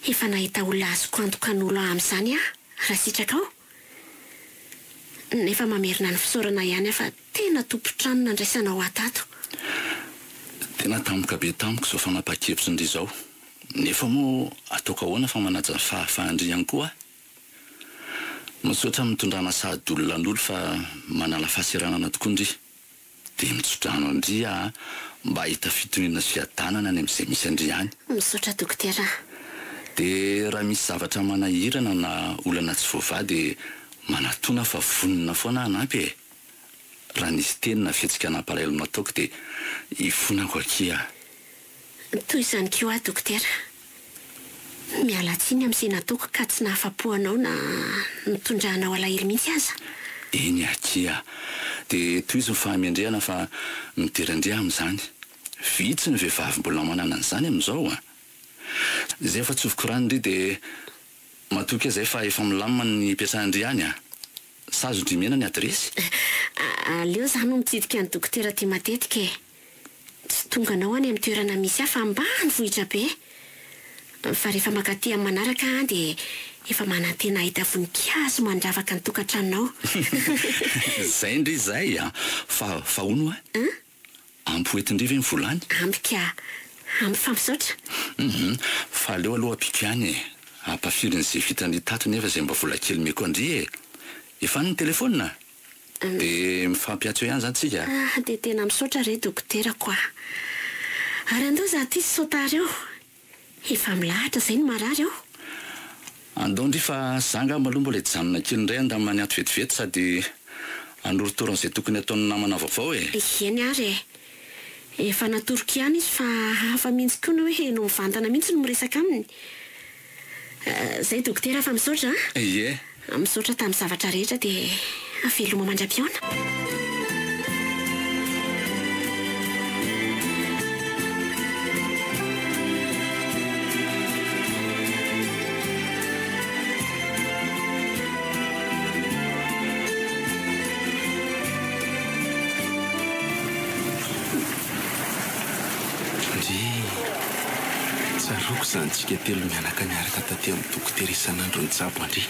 efa nahita olona azoko antokan'olo amin'izany raha sitraka ao. Nefa mamerina ny fisaorana ihany fa tena tompo-trano nandraisanao atato. Tena tampoka be tampoka izao fanapa-kevitra indry izao. Nefa moa ataoko ahoana fa manaja ny fahafahandry ihany koa. Misaotra mitondrana sahady olona n'olo fa manala fahasiranana tokoa ndry. Dia mitsodrano ndry mba hita fitoniana sy fiadanana any amin'izay misy andry ihany. Misaotra dokotera. Dia raha misy zavatra manahirana na olana tsy voava dia manatona fa vonina foana hanampy e. Raha nisy teny na fihetsika nampalaelo nataoko dia hifonako akia. Toy izany koa dokotera. Miala tsiny amin'izay nataoko ka tsy nahafapo-anao na nitondrahanao alahelo mihitsy aza. Eny akia. Dia toy izy ny fahamiandrehana fa miderandrea amin'izany. Vitsy ny vehivavy mbola manana an'izany amin'izao Izay efa tsoviko rano ndry dia matoky izay fa efa milamina ny mpiasandry ihany Sazo ndry mena ny adresy? Aleo izany no mitsidika ny dokotera ty matetika e. Tsy tonga anao any amin'ny toerana misy hafa ambany vohitra be. Fa rehefa makaty amin'ny manaraka dia efa manantena ahita voninkazo mandravaka ny tokantranonao. Zay ndry zay fa ono ampoetindry ve ny volany? Ampika, ampy fampisaotra. Fa aleo aloha apiko ihany ampafirin'izay vitany tato nefa izay mba vola kely meko andry efa ny telefona. Dia mifampiatso ihany zany tsika. Dia tena misaotra re dokotera koa. ary andao za ty sy saotary eo efa milahatra izay ny marary eo andondry fa zanga maloha mbola janona kely indray andamany ato vetivety sady anorotoran'izay tokony ataony namana vaovao eny ary efa natoroko ihany izy fa hafa mihitsy koa no hoe no mivantana mihitsy no miresaka aminy zay dokotera fa misaotra ie misaotra tamin'ny zavatra rehetra dia aveloma mandram-piona Tsaroko zany tsika telo mianaka miaraka taty amin'ny dokotera isan'andro ny jabo andry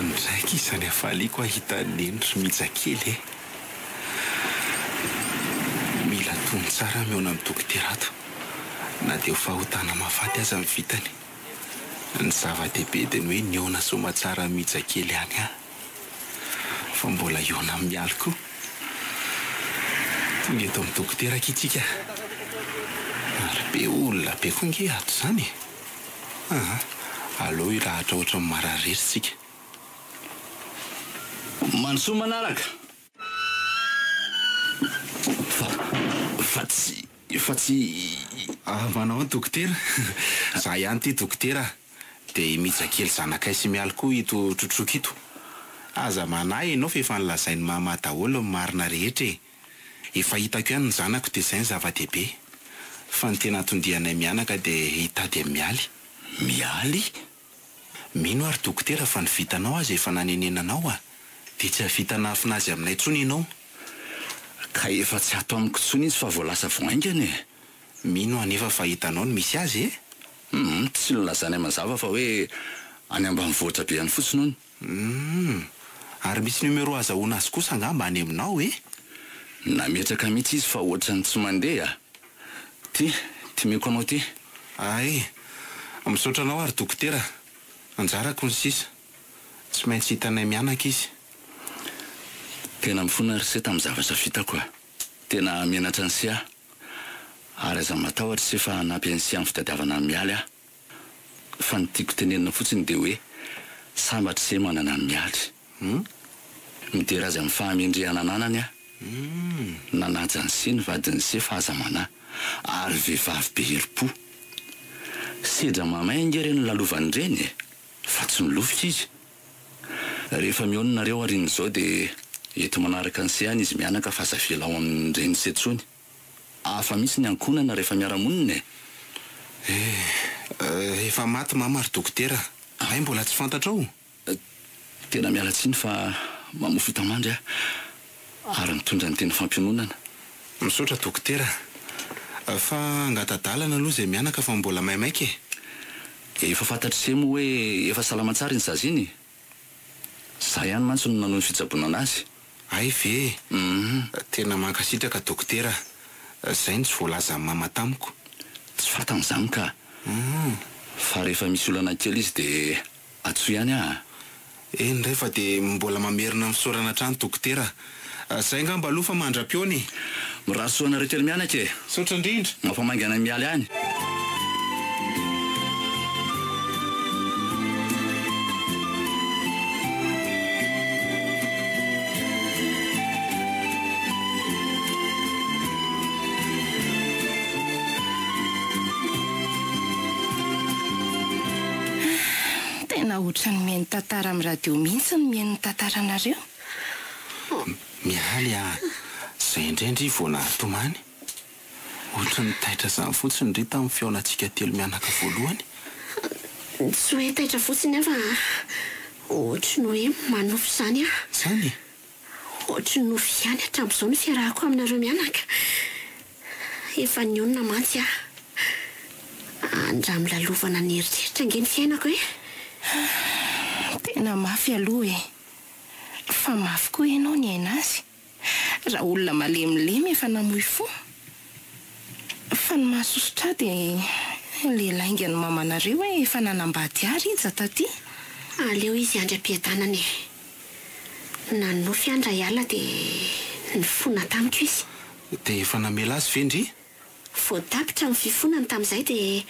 ndraiky izany hafaliako ahita nendry mijakely mila tony tsara miona amin'ny dokotera ato na dia ho fahotana mahafaty aza amin'ny vitany ny zava-dehibe dia ny hoe niona soma tsara mijakely ihany fa mbola iona mialy koa tonga eto amin'ny dokotera akitsika ary be olona be koa nge ato izany aleo ilahatra ohatra ny mararerytsika Mansoa manaraka fa tsy manao ny dokotera za ihany ty dokotera dia mijakely zanakay sy mialy koa ito trotroka ito aza manahy ianao fa efa nilazainy mahamay daholo ny marina rehetra efa hitako ihany ny zanako dia izay ny zava-dehibe fa ny tena atondianay mianaka dia hitady mialy mino ary dokotera fa ny vitanao azy efa nanenenanao dia tsy havita nahafina azy aminay tsony ianao ka efa tsy ato amiko tsony izy fa voalasa voaingany mino anefa fa hitanao ny misy azy tsy nolazany mazava fa hoe any ambany vohatra be any fotsiny ony ary misy numero azahoana azy kosa angamba any aminao nametraka mihitsy izy fa ohatrany tsy mandeha ty meko anao ty ay misaotra anao ary dokotera anjarako ny sisa tsy maintsy hitanay mianaka izy tena mifona ry tamin'ny zavatra vitako tena mianatra ny sy ary aza matahotra sy efa hanampy any sy amin'ny fitadiavana mialy fa ny tiako tenenina fotsiny dia hoe sambatra sy manana ny mialy midera azy amin'ny fahamendrehana ananany nanaja ny sy ny vadiny sy fa aza manahy ary vehivavy be herim-po sedra mamay ngereny lalovany ireny fa tsy milovika izy rehefa miononareo arin'izao dia eto manaraka ny sy any izy mianaka fa aza velao amin'ny reny setsony hafa misy ny ankonana rehefa miaramonina efa maty mama ary dokotera ay mbola tsy fantatrao tena miala tsiny fa mamofo hitamandry ary mitondra ny teny fampiononana misaotra dokotera fa angatadalana aloha izay mianaka fa mbola maimaika efa fantatry se moa hoe efa salamatsara iny zaza iny za ihany mantsy no nanao ny fitsaboana anazy ay ve tena mankasitraka dokotera izay ny tsy voalaza amin'ny mama tamiko tsy fatan'izany ka fa rehefa misy olana kely izy dia atso ihany ndray fa dia mbola mamerina misaorana trano dokotera izay ngamba aloha fa mandram-piony mirasoana retely mianaka saotra indrindra mampamaingana mialy ihany tena ohatrany mihaino tantara amin'ny radio mihitsy ny mihaino tantaranareo mialy izay indraindry vao nahatomany ohatra ny taitra izany fotsiny ry tamin'ny fiaonantsika telo mianaka voalohany tsy hoe taitra fotsiny fa ohatra ny hoe manofo izany zany ohatra ny nofo ihany hatramin'izao ny fiarahako aminareo mianaka efa nionona mantsy andra milalovana ny heritreritra nge ny fiainako tena mafy aloha fa mafy koa ianao ny aina azy raha olona malemilemy efa namoy fo fa ny mahasosotra dia lehilainga ny mamanareo hoe efa nanambady ary izy taty aleo izy andram-piadanany na nofy andra hiala dia ny fona tamiko izy dia efa namela azy vendry voatapitra amin'ny fifonany tamin'izay dia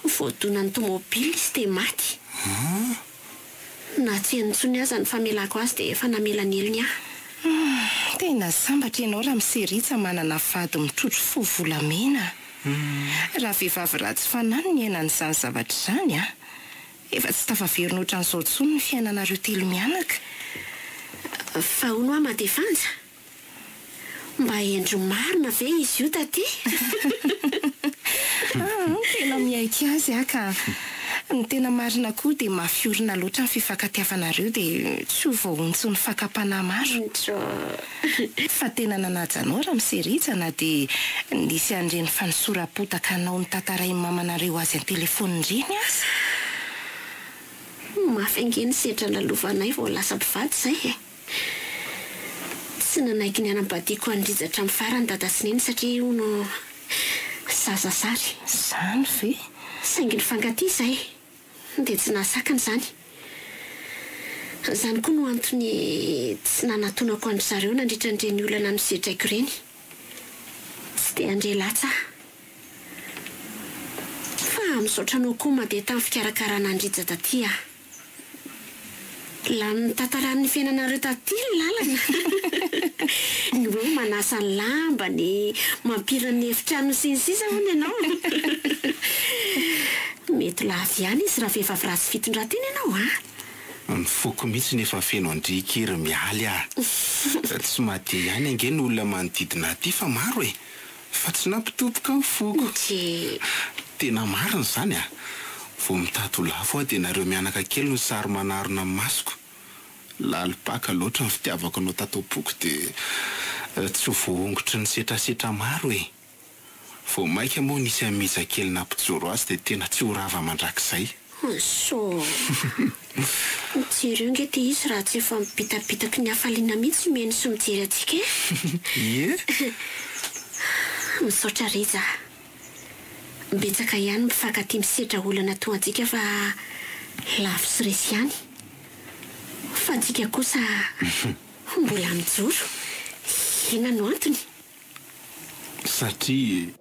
voadonany tomobily izy dia maty. Na tsy enontsony aza ny famelako azy dia efa namelany elony aho. Tena sambatra ianao raha miseritsa manana vady mitrotro fo volamena. Raha vehivavy ratsy fanany ny ainan'izany zavatra izany efa tsy tafaverina ohatran'izao intsony ny fiainanareo telo mianaka. Fa hono aho Madevanja, mba endro marina ve izy io taty? Tena miaika azy ka ny tena marina koa dia mafiorina loatra ny fifankatiavanareo dia tsy ho voahontsy ny fakapana maro. Fa tena nanajanao raha miseritsana dia nisy an'ireny fanosoram-potaka anao ny tantaray mamanareo azy an-telefony ireny aza. Mafaingeny sedra nalovanay vao lasa mpivady izay Tsy nanaiky ny anam-badiako andrizatra amin'ny farany dada Sineny satria io no zazasary. Izany ve? Saingy nifankatia izay dia tsy nahasakany izany. Izany koa no antony tsy nanatonako andry zareo nandritra an'ireny olana nosedraiko ireny. Tsy dia andre latsa. Fa misaotra anao koa mandeha tamin'ny fikarakarana andrija taty Lany tantaran'ny fiainanareo taty ny lalana. Ny hoe manasa ny lamba, ny mampirana ny efitrano sy ny sisa hono ianao. Mety lavy ihany izy raha vehivavy ratsy fitondrateny ianao Ny foko mihitsy nefa feno andrikery mialy Tsy mahate ihany ange ny olona manodidina aty fa maro fa tsy nampitopoka ny foko. Tena marina izany Vao mitato lafo dia nareo mianaka kely no sary manarona amin'ny masoko. Lalipaka loatra ny fitiavako anao tato am-poko dia tsy ho voahongotry ny setrasetra maro Vao maika moa nisy amiza kely nampijoro azy dia tena tsy ho rava mandrakizay. Mijery eo nge dia izy raha tsy efa mipitapitaky ny hafaliana mihitsy miheny sy mijery atsika Misaotra Rija. Betsaka ihany mifankatia misedra olana toa antsika fa lafo sy resy ihany. Fa antsika kosa mbola mijoro. Inona no antony? Satria